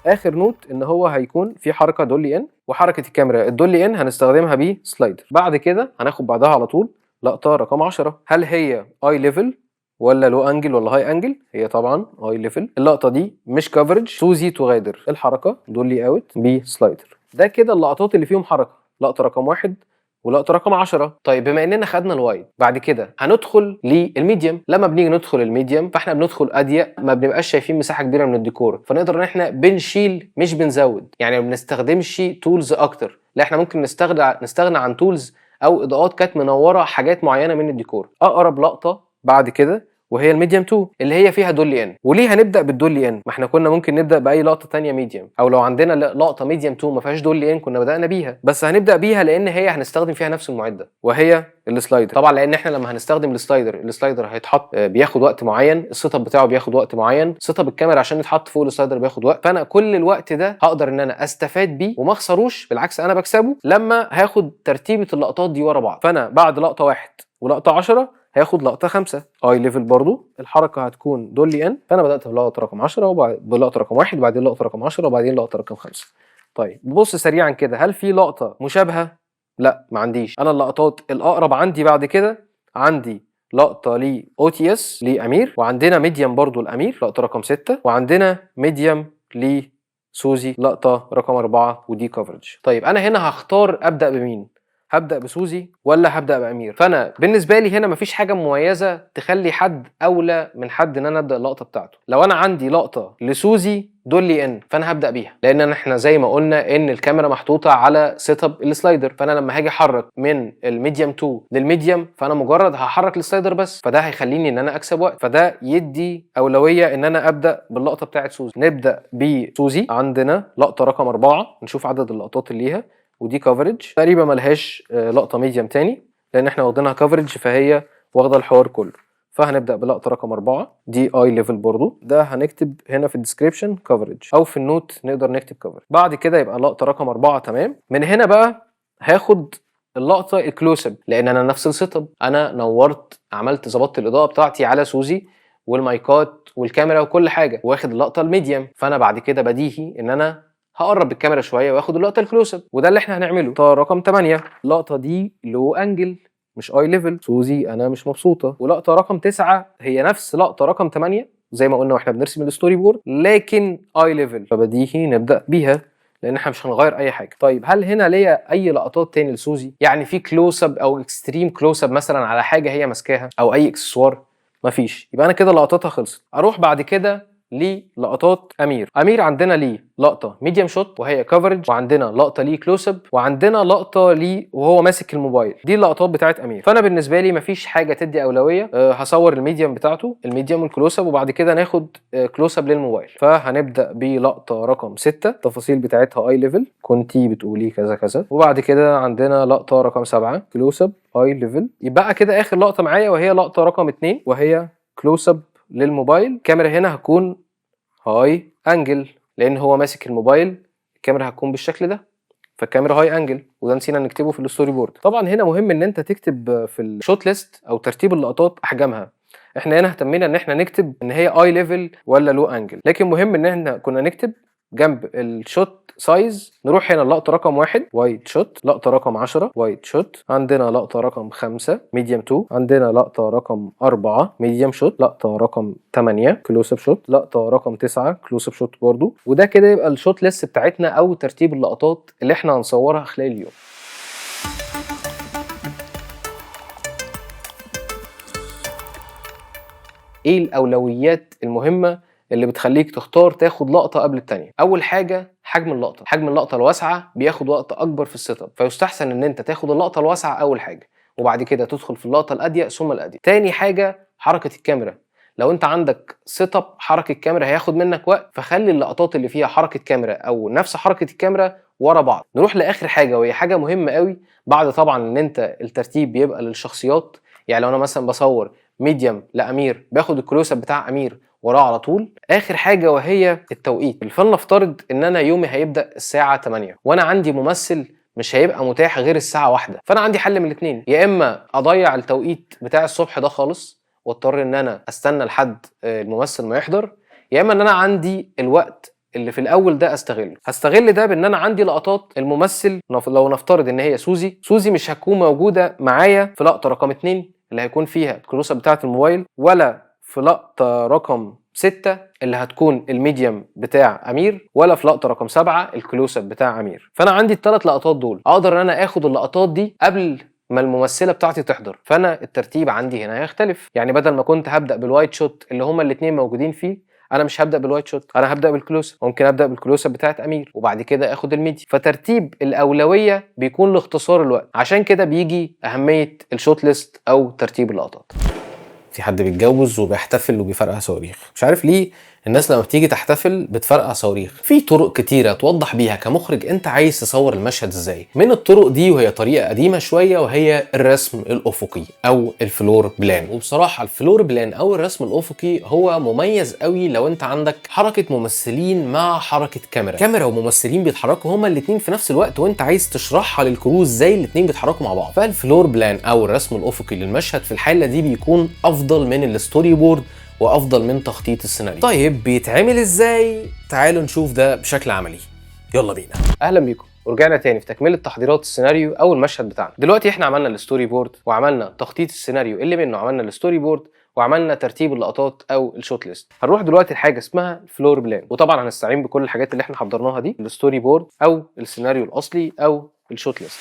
اخر نوت ان هو هيكون في حركه دولي ان، وحركه الكاميرا الدولي ان هنستخدمها بيه سلايدر. بعد كده هناخد بعدها على طول لقطه رقم 10، هل هي اي ليفل ولا لو انجل ولا هاي انجل؟ هي طبعا اي ليفل. اللقطه دي مش كفرج، سوزي تغادر، الحركه دولي اوت بسلايدر. ده كده اللقطات اللي فيهم حركه، لقطه رقم 1 ولقطه رقم 10. طيب بما اننا خدنا الوايد، بعد كده هندخل للميديم. لما بنيجي ندخل الميديم فاحنا بندخل اضيق، ما بنبقاش شايفين مساحه كبيره من الديكور، فنقدر ان احنا بنشيل مش بنزود، يعني ما بنستخدمش تولز اكتر، لا احنا ممكن نستغنى عن تولز او اضاءات كانت منوره حاجات معينه من الديكور. اقرب لقطه بعد كده وهي الميديم 2 اللي هي فيها دولي ان. وليه هنبدا بالدولي ان؟ ما احنا كنا ممكن نبدا باي لقطه تانية ميديم، او لو عندنا لقطه ميديم 2 ما فيهاش دولي ان كنا بدانا بيها، بس هنبدا بيها لان هي هنستخدم فيها نفس المعده وهي السلايدر. طبعا لان احنا لما هنستخدم السلايدر هيتحط بياخد وقت معين، السيت اب بتاعه بياخد وقت معين، سيت اب الكاميرا عشان يتحط فوق السلايدر بياخد وقت، فانا كل الوقت ده هقدر ان انا استفاد بيه وما اخسروش، بالعكس انا بكسبه لما هاخد ترتيبه اللقطات دي ورا بعض. فانا بعد لقطه 1 ولقطه 10 هاخد لقطه 5 اي ليفل، برضو الحركه هتكون دولي ان، فانا بدات بلقطه رقم 10 وبلقطه رقم 1 وبعدين لقطه رقم 10 وبعدين لقطه رقم 5. طيب ببص سريعا كده، هل في لقطه مشابهه؟ لا ما عنديش. انا اللقطات الاقرب عندي بعد كده عندي لقطه ل او تي اس لامير، وعندنا ميديم برضو الامير لقطه رقم 6، وعندنا ميديم لسوزي لقطه رقم 4 ودي كفرج. طيب انا هنا هختار ابدا بمين؟ هبدا بسوزي ولا هبدا بامير؟ فانا بالنسبه لي هنا مفيش حاجه مميزه تخلي حد اولى من حد ان انا ابدا اللقطه بتاعته. لو انا عندي لقطه لسوزي دولي ان، فانا هبدا بيها، لان احنا زي ما قلنا ان الكاميرا محطوطه على سيت اب السلايدر، فانا لما هاجي احرك من الميديم 2 للميديم فانا مجرد هحرك السلايدر بس، فده هيخليني ان انا اكسب وقت، فده يدي اولويه ان انا ابدا باللقطه بتاعت سوزي. نبدا بسوزي. عندنا لقطه رقم 4، نشوف عدد اللقطات اللي ليها، ودي كفرج تقريبا ملهاش لقطه ميديم تاني لان احنا واخدينها كفرج فهي واخده الحوار كله. فهنبدا بلقطه رقم 4 دي اي ليفل برضو، ده هنكتب هنا في الديسكريبشن كفرج او في النوت نقدر نكتب كفرج. بعد كده يبقى لقطه رقم 4 تمام. من هنا بقى هاخد اللقطه الكلوز اب لان انا نفس السيت اب، انا نورت عملت ظبطت الاضاءه بتاعتي على سوزي والمايكات والكاميرا وكل حاجه، واخد اللقطه الميديم، فانا بعد كده بديهي ان انا هقرب بالكاميرا شويه واخد اللقطه الكلوز اب، وده اللي احنا هنعمله. لقطه رقم 8 اللقطه دي لو انجل مش اي ليفل، سوزي انا مش مبسوطه. ولقطه رقم 9 هي نفس لقطه رقم 8 زي ما قلنا واحنا بنرسم الستوري بورد لكن اي ليفل، فبديهي نبدا بيها لان احنا مش هنغير اي حاجه. طيب هل هنا ليا اي لقطات تاني لسوزي؟ يعني في كلوز اب او اكستريم كلوز اب مثلا على حاجه هي ماسكاها او اي اكسسوار؟ مفيش، يبقى انا كده لقطاتها خلصت. اروح بعد كده للقطات امير. امير عندنا ليه لقطه ميديم شوت وهي كفرج، وعندنا لقطه ليه كلوز اب، وعندنا لقطه ليه وهو ماسك الموبايل. دي اللقطات بتاعت امير. فانا بالنسبه لي مفيش حاجه تدي اولويه، هصور الميديم بتاعته الميديم والكلوز اب وبعد كده ناخد كلوز اب للموبايل. فهنبدا بلقطه رقم 6 التفاصيل بتاعتها اي ليفل، كنتي بتقولي كذا كذا، وبعد كده عندنا لقطه رقم 7 كلوز اب اي ليفل. يبقى كده اخر لقطه معايا وهي لقطه رقم 2 وهي كلوز اب للموبايل. الكاميرا هنا هتكون هاي انجل لان هو ماسك الموبايل، الكاميرا هتكون بالشكل ده، فالكاميرا هاي انجل، وده نسينا نكتبه في الستوري بورد. طبعا هنا مهم ان انت تكتب في الشوت ليست او ترتيب اللقطات احجامها. احنا هنا اهتمينا ان احنا نكتب ان هي اي ليفل ولا لو انجل، لكن مهم ان احنا كنا نكتب جنب الشوت سايز. نروح هنا اللقطه رقم 1 وايد شوت، لقطه رقم 10 وايد شوت، عندنا لقطه رقم 5 ميديم 2، عندنا لقطه رقم 4 ميديم شوت، لقطه رقم 8 كلوز اب شوت، لقطه رقم 9 كلوز اب شوت برضو. وده كده يبقى الشوت ليست بتاعتنا او ترتيب اللقطات اللي احنا هنصورها خلال اليوم. ايه الاولويات المهمه اللي بتخليك تختار تاخد لقطه قبل الثانيه؟ اول حاجه حجم اللقطه. حجم اللقطه الواسعه بياخد وقت اكبر في السيت اب، فيستحسن ان انت تاخد اللقطه الواسعه اول حاجه وبعد كده تدخل في اللقطه الاضيق ثم الاضيق. تاني حاجه حركه الكاميرا. لو انت عندك سيت اب حركه الكاميرا هياخد منك وقت، فخلي اللقطات اللي فيها حركه كاميرا او نفس حركه الكاميرا ورا بعض. نروح لاخر حاجه وهي حاجه مهمه قوي بعد طبعا ان انت الترتيب بيبقى للشخصيات. يعني لو انا مثلا بصور ميديم لامير باخد الكلوز اب بتاع امير وراه على طول. اخر حاجه وهي التوقيت. فلنفترض ان انا يومي هيبدا الساعه 8 وانا عندي ممثل مش هيبقى متاح غير الساعه 1، فانا عندي حل من الاثنين، يا اما اضيع التوقيت بتاع الصبح ده خالص واضطر ان انا استنى لحد الممثل ما يحضر، يا اما ان انا عندي الوقت اللي في الاول ده هستغل ده بان انا عندي لقطات الممثل. لو نفترض ان هي سوزي مش هتكون موجوده معايا في لقطه رقم 2 اللي هيكون فيها الكلوز اب بتاعه الموبايل، ولا في لقطه رقم 6 اللي هتكون الميديم بتاع امير، ولا في لقطه رقم 7 الكلوز اب بتاع امير. فانا عندي الثلاث لقطات دول، اقدر ان انا اخد اللقطات دي قبل ما الممثله بتاعتي تحضر، فانا الترتيب عندي هنا هيختلف. يعني بدل ما كنت هبدا بالوايت شوت اللي هما الاثنين موجودين فيه، انا مش هبدا بالوايت شوت، انا هبدا بالكلوز. ممكن ابدا بالكلوز بتاعت امير وبعد كده اخد الميديا. فترتيب الاولويه بيكون لاختصار الوقت، عشان كده بيجي اهميه الشوت ليست او ترتيب اللقطات. في حد بيتجوز وبيحتفل وبيفرقع صواريخ، مش عارف ليه الناس لما بتيجي تحتفل بتفرقع صواريخ. في طرق كتيره توضح بيها كمخرج انت عايز تصور المشهد ازاي. من الطرق دي وهي طريقه قديمه شويه وهي الرسم الافقي او الفلور بلان. وبصراحه الفلور بلان او الرسم الافقي هو مميز قوي لو انت عندك حركه ممثلين مع حركه كاميرا وممثلين بيتحركوا هما الاثنين في نفس الوقت وانت عايز تشرحها للكرو ازاي الاثنين بيتحركوا مع بعض. فالفلور بلان او الرسم الافقي للمشهد في الحاله دي بيكون افضل من الستوري بورد وافضل من تخطيط السيناريو. طيب بيتعمل ازاي؟ تعالوا نشوف ده بشكل عملي، يلا بينا. اهلا بيكم ورجعنا تاني في تكمله تحضيرات السيناريو او المشهد بتاعنا. دلوقتي احنا عملنا الستوري بورد وعملنا تخطيط السيناريو اللي منه عملنا الستوري بورد وعملنا ترتيب اللقطات او الشوت ليست. هنروح دلوقتي لحاجه اسمها الفلور بلان، وطبعا هنستعين بكل الحاجات اللي احنا حضرناها دي، الستوري بورد او السيناريو الاصلي او الشوت ليست.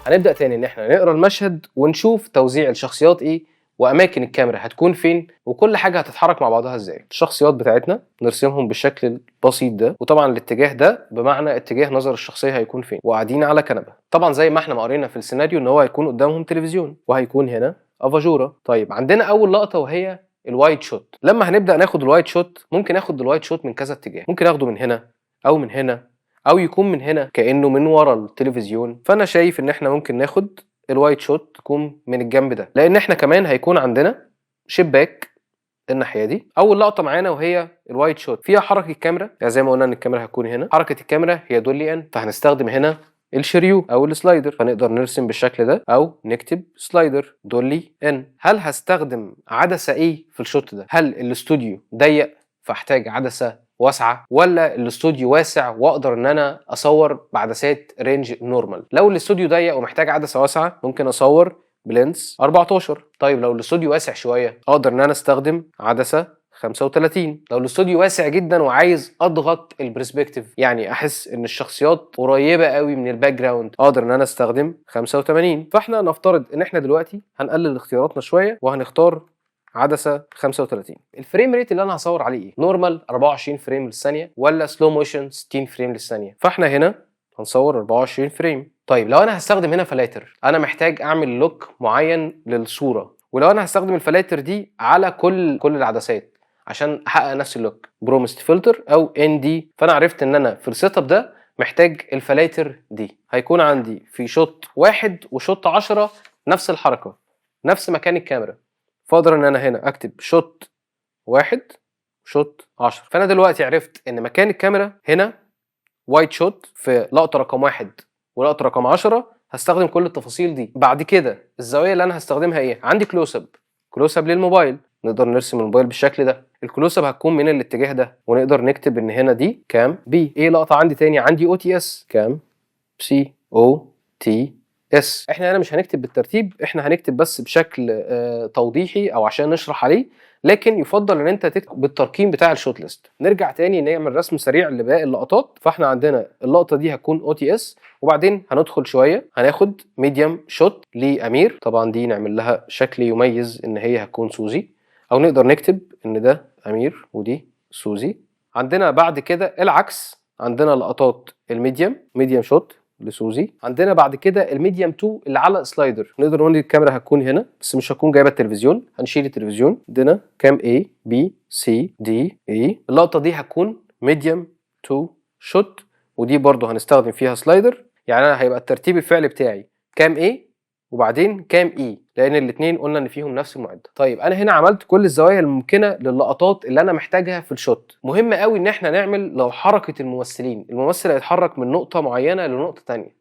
هنبدا تاني ان احنا نقرا المشهد ونشوف توزيع الشخصيات ايه واماكن الكاميرا هتكون فين وكل حاجه هتتحرك مع بعضها ازاي. الشخصيات بتاعتنا نرسمهم بالشكل البسيط ده، وطبعا الاتجاه ده بمعنى اتجاه نظر الشخصيه هيكون فين، وقاعدين على كنبه. طبعا زي ما احنا ما قرينا في السيناريو ان هو هيكون قدامهم تلفزيون وهيكون هنا افاجوره. طيب عندنا اول لقطه وهي الوايد شوت. لما هنبدا ناخد الوايد شوت ممكن اخد الوايد شوت من كذا اتجاه، ممكن اخده من هنا او من هنا او يكون من هنا كانه من ورا التلفزيون. فانا شايف ان احنا ممكن ناخد الوايد شوت تكون من الجنب ده، لان احنا كمان هيكون عندنا شباك الناحيه دي. اول لقطه معانا وهي الوايد شوت فيها حركه كاميرا، يعني زي ما قلنا ان الكاميرا هتكون هنا، حركه الكاميرا هي دولي ان، فهنستخدم هنا الشريو او السلايدر، فنقدر نرسم بالشكل ده او نكتب سلايدر دولي ان. هل هستخدم عدسه ايه في الشوت ده؟ هل الاستوديو ضيق فاحتاج عدسه واسعه، ولا الاستوديو واسع واقدر ان انا اصور بعدسات رينج نورمال؟ لو الاستوديو ضيق ومحتاج عدسه واسعه ممكن اصور بلينس 14. طيب لو الاستوديو واسع شويه اقدر ان انا استخدم عدسه 35. لو الاستوديو واسع جدا وعايز اضغط البرسبكتيف، يعني احس ان الشخصيات قريبه قوي من الباك جراوند، اقدر ان انا استخدم 85. فاحنا نفترض ان احنا دلوقتي هنقلل اختياراتنا شويه وهنختار عدسه 35. الفريم ريت اللي انا هصور عليه ايه؟ نورمال 24 فريم للثانيه ولا سلو موشن 60 فريم للثانيه؟ فاحنا هنا هنصور 24 فريم. طيب لو انا هستخدم هنا فلاتر انا محتاج اعمل لوك معين للصوره، ولو انا هستخدم الفلاتر دي على كل العدسات عشان احقق نفس اللوك، برومست فلتر او ان دي، فانا عرفت ان انا في السيت اب ده محتاج الفلاتر دي. هيكون عندي في شوت 1 وشوت 10 نفس الحركه نفس مكان الكاميرا، فاقدر ان انا هنا اكتب شوت 1 شوت 10. فانا دلوقتي عرفت ان مكان الكاميرا هنا وايد شوت في لقطه رقم 1 ولقطه رقم 10 هستخدم كل التفاصيل دي. بعد كده الزاويه اللي انا هستخدمها ايه؟ عندي كلوز اب للموبايل، نقدر نرسم الموبايل بالشكل ده. الكلوز اب هتكون من الاتجاه ده، ونقدر نكتب ان هنا دي كام بي. ايه لقطه عندي تاني؟ عندي او تي اس كام سي او تي اس. احنا هنا مش هنكتب بالترتيب، احنا هنكتب بس بشكل توضيحي او عشان نشرح عليه، لكن يفضل ان انت تكتب بالترقيم بتاع الشوت ليست. نرجع تاني نعمل رسم سريع لباقي اللقطات. فاحنا عندنا اللقطه دي هتكون او تي اس، وبعدين هندخل شويه هناخد ميديم شوت لامير، طبعا دي نعمل لها شكل يميز ان هي هتكون سوزي، او نقدر نكتب ان ده امير ودي سوزي. عندنا بعد كده العكس، عندنا لقطات ميديم شوت لسوزي. عندنا بعد كده الميديم 2 اللي على سلايدر، نقدر نقول الكاميرا هتكون هنا بس مش هتكون جايبه التلفزيون، هنشيل التلفزيون. عندنا كام A B C D E. اللقطه دي هتكون ميديم 2 شوت، ودي برضو هنستخدم فيها سلايدر، يعني انا هيبقى الترتيب الفعلي بتاعي كام A وبعدين كام E، لان الاثنين قلنا ان فيهم نفس المعدل. طيب انا هنا عملت كل الزوايا الممكنه للقطات اللي انا محتاجها في الشوت. مهم قوي ان احنا نعمل لو حركه الممثل هيتحرك من نقطه معينه لنقطه ثانيه،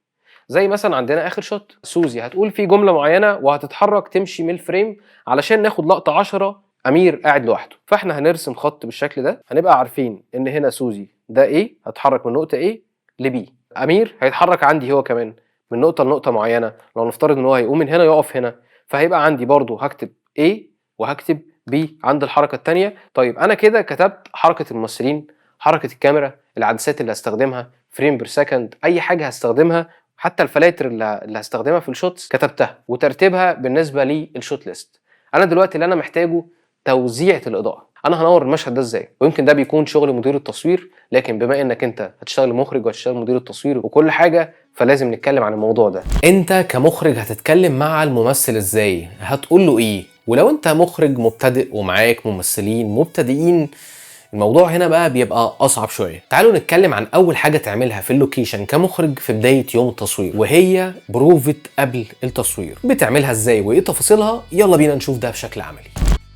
زي مثلا عندنا اخر شوت سوزي هتقول في جمله معينه وهتتحرك تمشي من الفريم علشان ناخد لقطه 10 امير قاعد لوحده. فاحنا هنرسم خط بالشكل ده، هنبقى عارفين ان هنا سوزي ده ايه هتحرك من نقطه ايه لبي، امير هيتحرك عندي هو كمان من نقطه لنقطه معينه. لو نفترض ان هو هيقوم من هنا يقف هنا، فهيبقى عندي برضو هكتب A وهكتب B عند الحركه الثانيه. طيب انا كده كتبت حركه الممثلين، حركه الكاميرا، العدسات اللي هستخدمها، فريم بير سكند، اي حاجه هستخدمها، حتى الفلاتر اللي هستخدمها في الشوتس كتبتها وترتيبها بالنسبه للشوت ليست. انا دلوقتي اللي انا محتاجه توزيعه الاضاءه. انا هنور المشهد ده ازاي؟ ويمكن ده بيكون شغل مدير التصوير، لكن بما انك انت هتشتغل مخرج وهتشتغل مدير التصوير وكل حاجه، فلازم نتكلم عن الموضوع ده. انت كمخرج هتتكلم مع الممثل ازاي؟ هتقول له ايه؟ ولو انت مخرج مبتدئ ومعاك ممثلين مبتدئين، الموضوع هنا بقى بيبقى اصعب شويه. تعالوا نتكلم عن اول حاجه تعملها في اللوكيشن كمخرج في بدايه يوم التصوير، وهي بروفة قبل التصوير. بتعملها ازاي وايه تفاصيلها؟ يلا بينا نشوف ده بشكل عملي.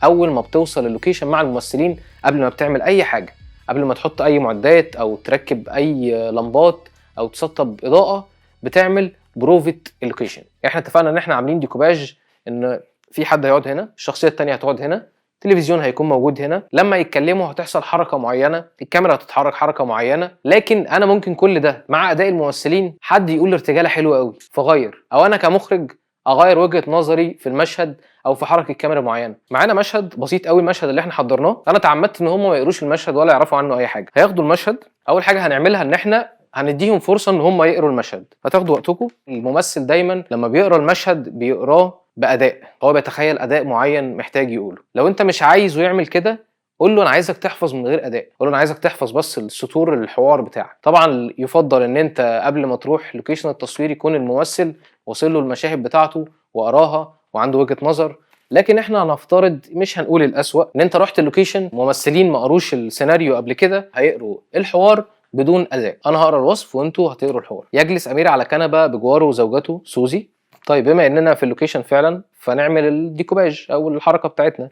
اول ما بتوصل اللوكيشن مع الممثلين، قبل ما بتعمل اي حاجه، قبل ما تحط اي معدات او تركب اي لمبات او تسطب اضاءه، بتعمل بروفة اللوكيشن. احنا اتفقنا ان احنا عاملين ديكوباج، ان في حد هيقعد هنا، الشخصيه الثانيه هتقعد هنا، التلفزيون هيكون موجود هنا، لما يتكلموا هتحصل حركه معينه، الكاميرا هتتحرك حركه معينه. لكن انا ممكن كل ده مع اداء الممثلين حد يقول ارتجاله حلوه قوي فغير، او انا كمخرج اغير وجهه نظري في المشهد او في حركه كاميرا معينه. معانا مشهد بسيط قوي، المشهد اللي احنا حضرناه، انا تعمدت ان هم ما يقروش المشهد ولا يعرفوا عنه اي حاجه. هياخدوا المشهد، اول حاجه هنعملها ان احنا هنديهم فرصه ان هم يقروا المشهد، هتاخدوا وقتكم. الممثل دايما لما بيقرا المشهد بيقراه باداء، هو بيتخيل اداء معين محتاج يقوله. لو انت مش عايزه يعمل كده قول له انا عايزك تحفظ من غير اداء، قول له انا عايزك تحفظ بس السطور الحوار بتاعك. طبعا يفضل ان انت قبل ما تروح لوكيشن التصوير يكون الممثل واصل له المشاهد بتاعته وقراها وعنده وجهة نظر. لكن احنا هنفترض، مش هنقول الأسوأ، ان انت رحت اللوكيشن ممثلين ما قروش السيناريو قبل كده، هيقروا الحوار بدون اداء. انا هقرا الوصف وانتوا هتقروا الحوار. يجلس امير على كنبه بجواره زوجته سوزي. طيب بما اننا في اللوكيشن فعلا فنعمل الديكوباج او الحركه بتاعتنا.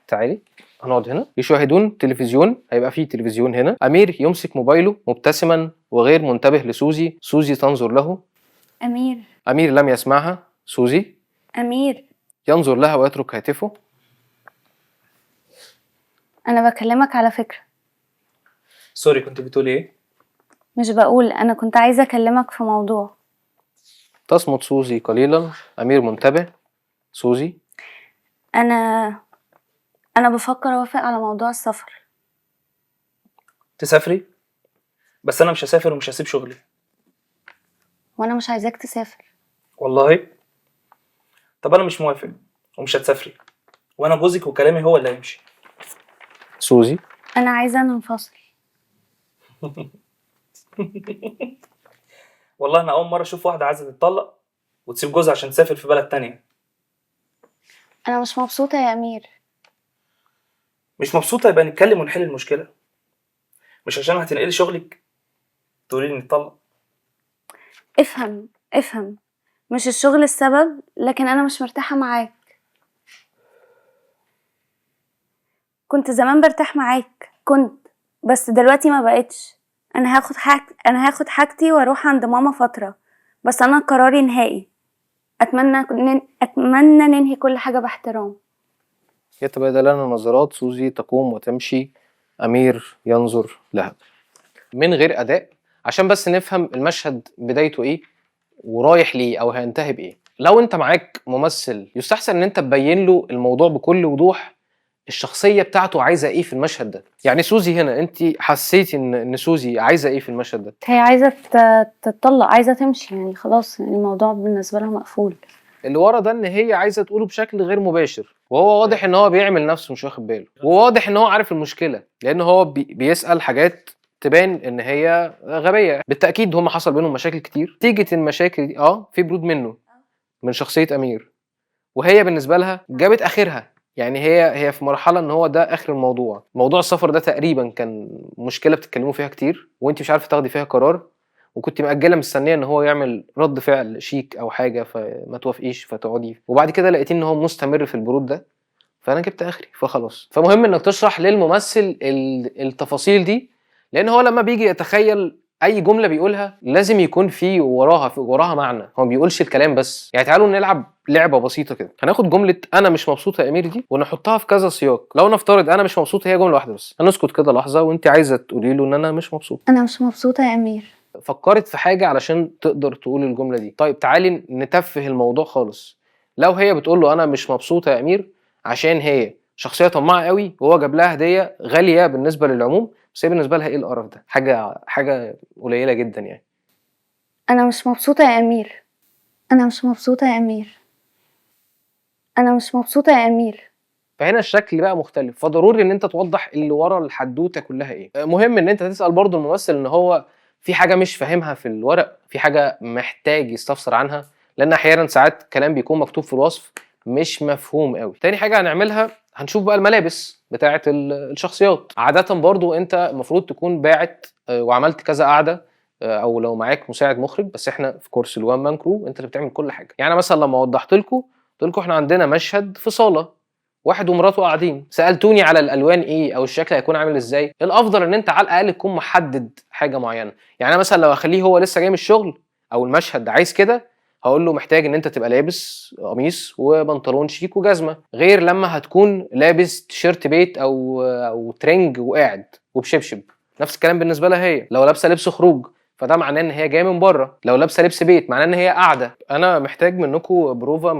تعالي هنقعد هنا. يشاهدون تلفزيون، هيبقى فيه تلفزيون هنا. امير يمسك موبايله مبتسما وغير منتبه لسوزي. سوزي تنظر له. أمير. امير لم يسمعها. سوزي أمير، ينظر لها ويترك هاتفه. أنا بكلمك على فكرة. سوري، كنت بتقولي ايه؟ مش بقول، أنا كنت عايزة أكلمك في موضوع. تصمت سوزي قليلا. امير منتبه. سوزي أنا بفكر أوافق على موضوع السفر. تسافري؟ بس انا مش هسافر ومش هسيب شغلي. وأنا مش عايزاك تسافر. والله؟ طب انا مش موافق ومش هتسافري، وانا جوزك وكلامي هو اللي هيمشي. سوزي أنا عايزة ننفصل. والله انا اول مره اشوف واحده عايزه تتطلق وتسيب جوزها عشان تسافر في بلد تانية. أنا مش مبسوطة يا أمير. مش مبسوطه؟ يبقى نتكلم ونحل المشكله، مش عشان هتنقلي شغلك تقولي لي نتطلق. افهم، مش الشغل السبب، لكن أنا مش مرتاحة معاك. كنت زمان برتاح معاك، بس دلوقتي ما بقتش. أنا هاخد حاجتي وأروح عند ماما فترة، بس أنا قراري نهائي. أتمنى ننهي كل حاجة باحترام. يتبادلان نظرات. سوزي تقوم وتمشي. امير ينظر لها من غير اداء عشان بس نفهم المشهد بدايته ايه ورايح ليه او هينتهي بايه. لو انت معاك ممثل يستحسن ان انت تبين له الموضوع بكل وضوح، الشخصيه بتاعته عايزه ايه في المشهد ده. يعني سوزي هنا انت حسيتي ان سوزي عايزه ايه في المشهد ده؟ هي عايزة تتطلق، عايزة تمشي، يعني خلاص، يعني الموضوع بالنسبة لها مقفول. اللي ورا ده ان هي عايزه تقوله بشكل غير مباشر، وهو واضح ان هو بيعمل نفسه مش واخد باله، وواضح ان هو عارف المشكله لان هو بيسال حاجات تبان ان هي غبيه. بالتاكيد هم حصل بينهم مشاكل كتير. نتيجه المشاكل دي في برود منه من شخصيه امير، وهي بالنسبه لها جابت اخرها. يعني هي في مرحله ان هو ده اخر الموضوع. موضوع السفر ده تقريبا كان مشكله بتتكلموا فيها كتير وانت مش عارفه تاخدي فيها قرار، وكنت مأجله مستنيه ان هو يعمل رد فعل شيك او حاجه فما توافقيش فتقعدي، وبعد كده لقيتين ان هو مستمر في البرود ده، فانا جبت اخري فخلاص. فمهم انك تشرح للممثل التفاصيل دي، لان هو لما بيجي يتخيل اي جمله بيقولها لازم يكون في وراها معنى. هو ما بيقولش الكلام بس. يعني تعالوا نلعب لعبه بسيطه كده. هناخد جمله انا مش مبسوطه يا امير دي ونحطها في كذا سياق. لو نفترض انا مش مبسوطه هي جمله واحده بس، هنسكت كده لحظه وانت عايزه تقولي له ان انا مش مبسوط. أنا مش مبسوطة يا أمير. فكرت في حاجه علشان تقدر تقول الجمله دي. طيب تعالي نتفه الموضوع خالص. لو هي بتقول له انا مش مبسوطه يا امير عشان هي شخصيه طماعه قوي وهو جاب لها هديه غاليه بالنسبه للعموم، بس هي بالنسبه لها ايه القرف ده، حاجه قليله جدا يعني. أنا مش مبسوطة يا أمير. أنا مش مبسوطة يا أمير. أنا مش مبسوطة يا أمير. فهنا الشكل بقى مختلف. فضروري ان انت توضح اللي ورا الحدوته كلها ايه. مهم ان انت تسال برضو الممثل ان هو في حاجه مش فاهمها في الورق، في حاجه محتاج يستفسر عنها، لان احيانا ساعات كلام بيكون مكتوب في الوصف مش مفهوم قوي. تاني حاجه هنعملها هنشوف بقى الملابس بتاعه الشخصيات. عاده برضو انت المفروض تكون باعت وعملت كذا قعده، او لو معاك مساعد مخرج، بس احنا في كورس الوان مان كرو انت اللي بتعمل كل حاجه. يعني مثلا لما وضحت لكم قلت لكم احنا عندنا مشهد في صاله، واحد ومراته قاعدين، سالتوني على الالوان ايه او الشكل هيكون عامل ازاي. الافضل ان انت على الاقل تكون محدد حاجه معينه. يعني انا مثلا لو اخليه هو لسه جاي من الشغل او المشهد عايز كده، هقول له محتاج ان انت تبقى لابس قميص وبنطلون شيك وجزمه، غير لما هتكون لابس تيشيرت بيت او ترنج وقاعد وبشبشب. نفس الكلام بالنسبه لها. هي لو لابسه لبس خروج فده معناه ان هي جايه من بره، لو لابسه لبس بيت معناه ان هي قاعده. انا محتاج منكم بروفا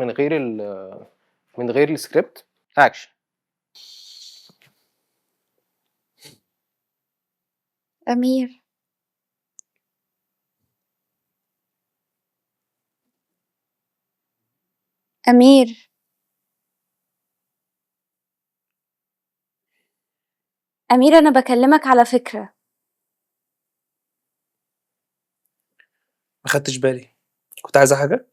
من غير السكريبت. اكشن. أمير، أمير، أمير أنا بكلمك على فكرة. ما خدتش بالي، كنت عايزه حاجه؟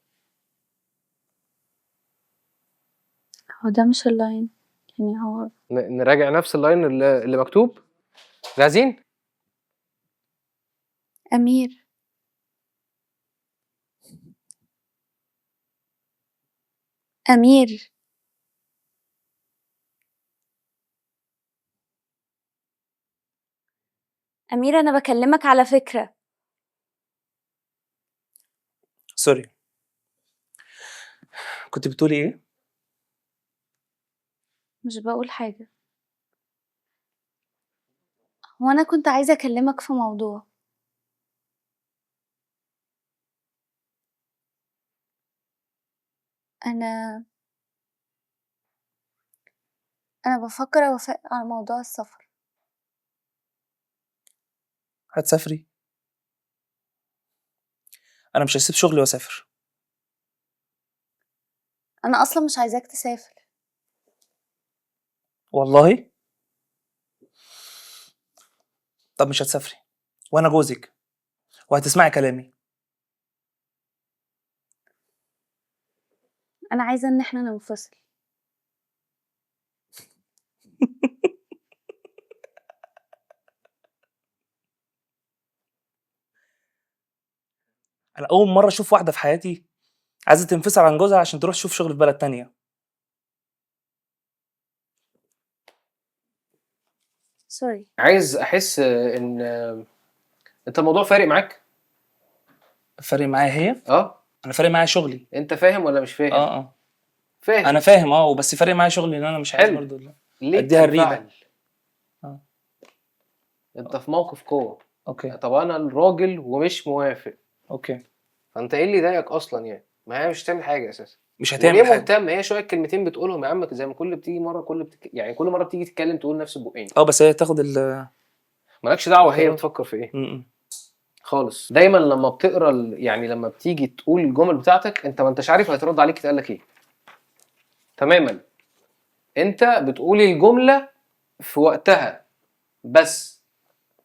هو ده مش اللاين، يعني هو نراجع نفس اللاين اللي مكتوب. جاهزين؟ أمير، أمير، أمير أنا بكلمك على فكرة. سوري، كنت بتقولي ايه؟ مش بقول حاجة، هو أنا كنت عايزة أكلمك في موضوع. أنا بفكر أوافق على موضوع السفر. هتسافري؟ انا مش هسيب شغلي واسافر. أنا أصلا مش عايزاك تسافر. والله؟ طب مش هتسافري وانا جوزك وهتسمعي كلامي. أنا عايزة إن احنا ننفصل. انا اول مره اشوف واحده في حياتي عايزه تنفصل عن جوزها عشان تروح تشوف شغل في بلد تانية. سوري. عايز احس ان انت الموضوع فارق معاك. فارق معايا هي؟ انا فارق معايا شغلي. انت فاهم ولا مش فاهم؟ اه فاهم. انا فاهم وبس فارق معايا شغلي ان انا مش عايز حلو. برضه ليه اديها الريبه. تنفعل؟ اه انت في موقف قوة. اوكي طب انا الراجل ومش موافق، اوكي. فانت ايه اللي ضايقك اصلا يعني؟ ما هي مش هتعمل حاجه اساسا. مش وليه هتعمل حاجه. مهتم؟ هي شويه كلمتين بتقولهم يا عم زي ما كل بتيجي مره يعني كل مره بتيجي تتكلم تقول نفس البقين. بس هي تاخد مالكش دعوه هي القرار. بتفكر في ايه م-م. خالص. دايما لما بتقرا يعني لما بتيجي تقول الجمل بتاعتك انت ما انتش عارف هيترد عليك يتقال لك ايه تماما. انت بتقولي الجمله في وقتها بس،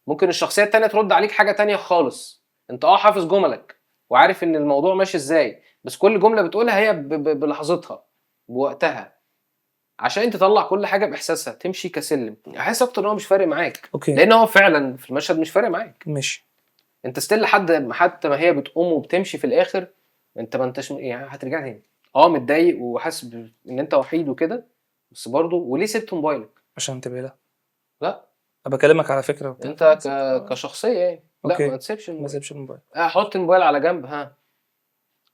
ممكن الشخصيه التانية ترد عليك حاجه تانية خالص. انت حافظ جملك وعارف ان الموضوع ماشي ازاي، بس كل جمله بتقولها هي بلحظتها بوقتها عشان تطلع كل حاجه باحساسها تمشي كسلم. احس اكتر ان هو مش فارق معاك، اوكي لان هو فعلا في المشهد مش فارق معاك. ماشي. انت ستيل حتى ما هي بتقوم وبتمشي في الاخر انت ما انتش يعني هترجع تاني متضايق وحاسس ان انت وحيد وكده، بس برضه وليه سبت موبايلك؟ عشان تبقى لا لا انا بكلمك على فكره وبتاع. انت كشخصيه يعني لا أوكي. ما تسيبش ما الموبايل. سيبش الموبايل. حط الموبايل على جنب.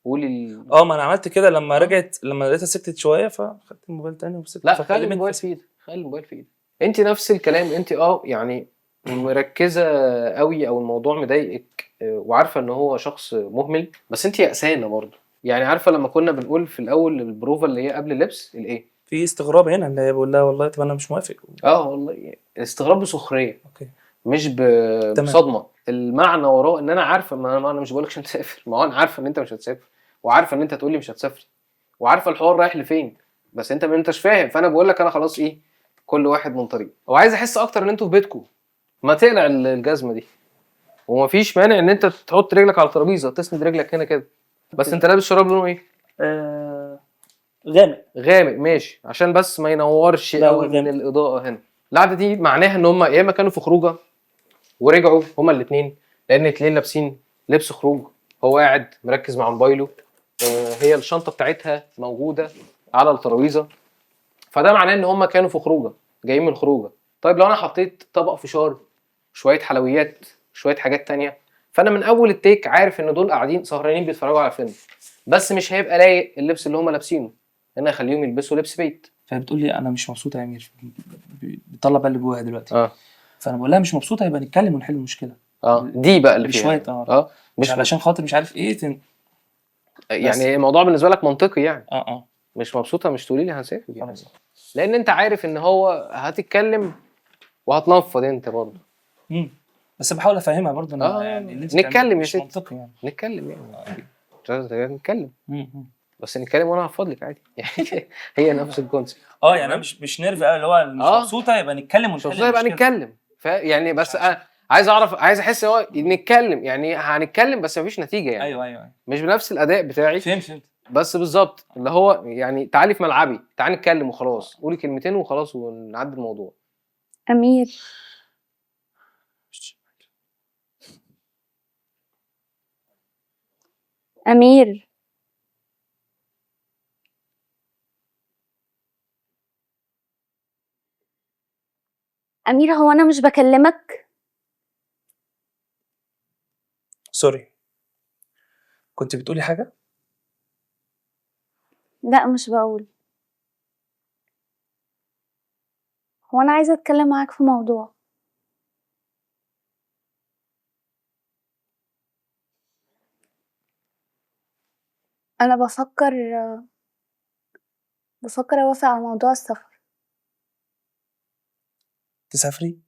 قولي ما انا عملت كده لما رجعت، لما لقيتها سكتت شويه فخدت الموبايل تاني وسبت. لا خلي الموبايل في ايدك، خلي الموبايل في ايدك. انت نفس الكلام، انت يعني مركزه قوي او الموضوع مضايقك وعارفه ان هو شخص مهمل، بس انت يأسانه برضه. يعني عارفه لما كنا بنقول في الاول البروفا اللي هي قبل اللبس الايه، في استغراب هنا اللي هي بقول لها والله طب انا مش موافق. والله استغراب بسخريه اوكي مش تمام. بصدمه. المعنى وراه ان انا عارفه، ما انا مش بقولك عشان تسافر، ما هو انا عارفه ان انت مش هتسافر وعارفه ان انت هتقولي مش هتسافري وعارفه الحوار رايح لفين، بس انت ما انتش فاهم. فانا بقول لك انا خلاص كل واحد من طريق. وعايز احس اكتر ان انتوا في بيتكم، ما تقلع الجزمه دي، ومفيش مانع ان انت تحط رجلك على الترابيزه تسند رجلك هنا كده، بس انت لابس شراب لونه ايه؟ غامق. غامق ماشي، عشان بس ما ينورش لا، قوي من الاضاءه هنا. القعده دي معناها ان هم يا اما كانوا في خروجه ورجعوا هما الاثنين، لان الاثنين لابسين لبس خروج، هو قاعد مركز مع موبايله، هي الشنطه بتاعتها موجوده على الترابيزه، فده معناه ان هما كانوا في خروجه جايين من خروجه. طيب لو انا حطيت طبق فشار شويه حلويات شويه حاجات تانية، فانا من اول التيك عارف ان دول قاعدين سهرانين بيتفرجوا على فيلم، بس مش هيبقى لايق اللبس اللي هما لابسينه، انا اخليهم يلبسوا لبس بيت. فبتقول لي انا مش مبسوطه يا امير، بتطلع بقى اللي جواها دلوقتي. فانا بقول لها مش مبسوطه، يبقى نتكلم ونحل المشكله. دي بقى اللي فيها بشويه مش علشان خاطر مش عارف ايه يعني الموضوع بالنسبه لك منطقي يعني. مش مبسوطه مش تقولي لي هنسافر يعني. لان انت عارف ان هو هتتكلم وهتنفض انت برضه. بس بحاول افهمها برضه ان يعني نتكلم يا ستي، منطقي يعني. نتكلم يعني نتكلم. بس نتكلم وانا هفضل لك عادي يعني هي نفس الكونسيبت. يعني انا مش نيرف قوي اللي هو مش مبسوطه يبقى نتكلم مش ونحل مبسوطه يبقى المشكلة. نتكلم يعني بس عايز اعرف، عايز احس هو نتكلم يعني هنتكلم بس مفيش نتيجه يعني. ايوه مش بنفس الاداء بتاعي. فهمت. بس بالظبط اللي هو يعني تعالي في ملعبي، تعالي نتكلم وخلاص، قولي كلمتين وخلاص ونعدي الموضوع. أمير، أمير، أمير، هو أنا مش بكلمك؟ سوري، كنت بتقولي حاجه؟ لا مش بقول. هو أنا عايزة أتكلم معاك في موضوع. أنا بفكر أوافق على موضوع السفر. تسافري؟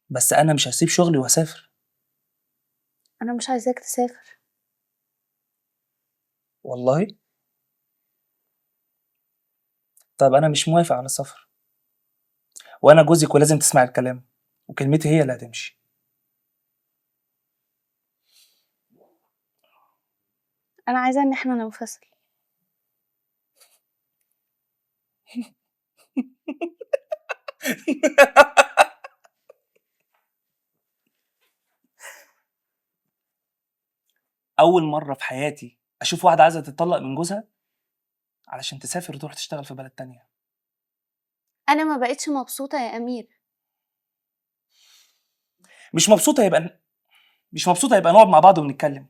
بس انا مش هسيب شغلي واسافر. أنا مش عايزاك تسافر. والله؟ طب انا مش موافق على السفر، وانا جوزك ولازم تسمع الكلام، وكلمتي هي اللي هتمشي. أنا عايزة إن احنا ننفصل. اول مره في حياتي اشوف واحده عايزه تتطلق من جوزها علشان تسافر وتروح تشتغل في بلد تانية. أنا ما بقتش مبسوطة يا أمير. مش مبسوطه يبقى نقعد مع بعض ونتكلم.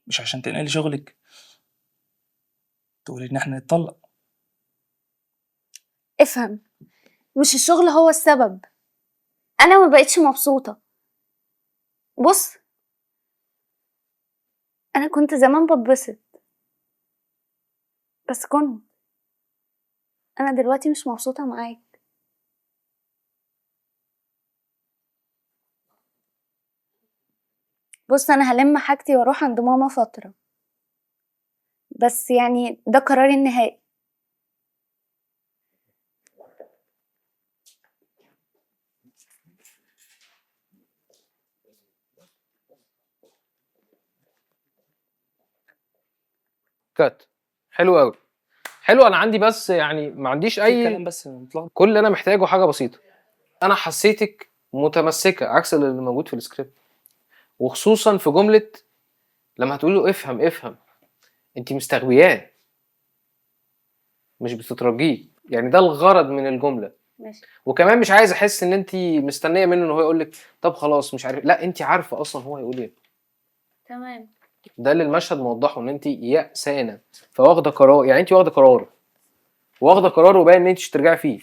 مش عشان تنقلي شغلك تقولي ان احنا نتطلق. افهم، مش الشغل هو السبب. أنا ما بقتش مبسوطة. بص، أنا كنت زمان بتبسط، بس أنا دلوقتي مش مبسوطة معاك. بص، أنا هلم حاجتي وأروح عند ماما فترة، بس يعني ده قراري النهائي. كات حلو قوي، حلو. انا عندي بس يعني ما عنديش اي كلام بس مطلق. كل اللي انا محتاجه حاجه بسيطه. انا حسيتك متمسكه عكس اللي موجود في السكريبت، وخصوصا في جمله لما هتقول له افهم انت مستغبياه مش بتترجيه. يعني ده الغرض من الجمله. ماشي. وكمان مش عايز احس ان انت مستنيه منه ان هو يقول لك طب خلاص مش عارف، لا انت عارفه اصلا هو هيقول ايه. تمام. ده اللي المشهد موضحه، ان انت يأسانه فواخده قرار. يعني انت واخده قرار وباين ان انت مش ترجعي فيه.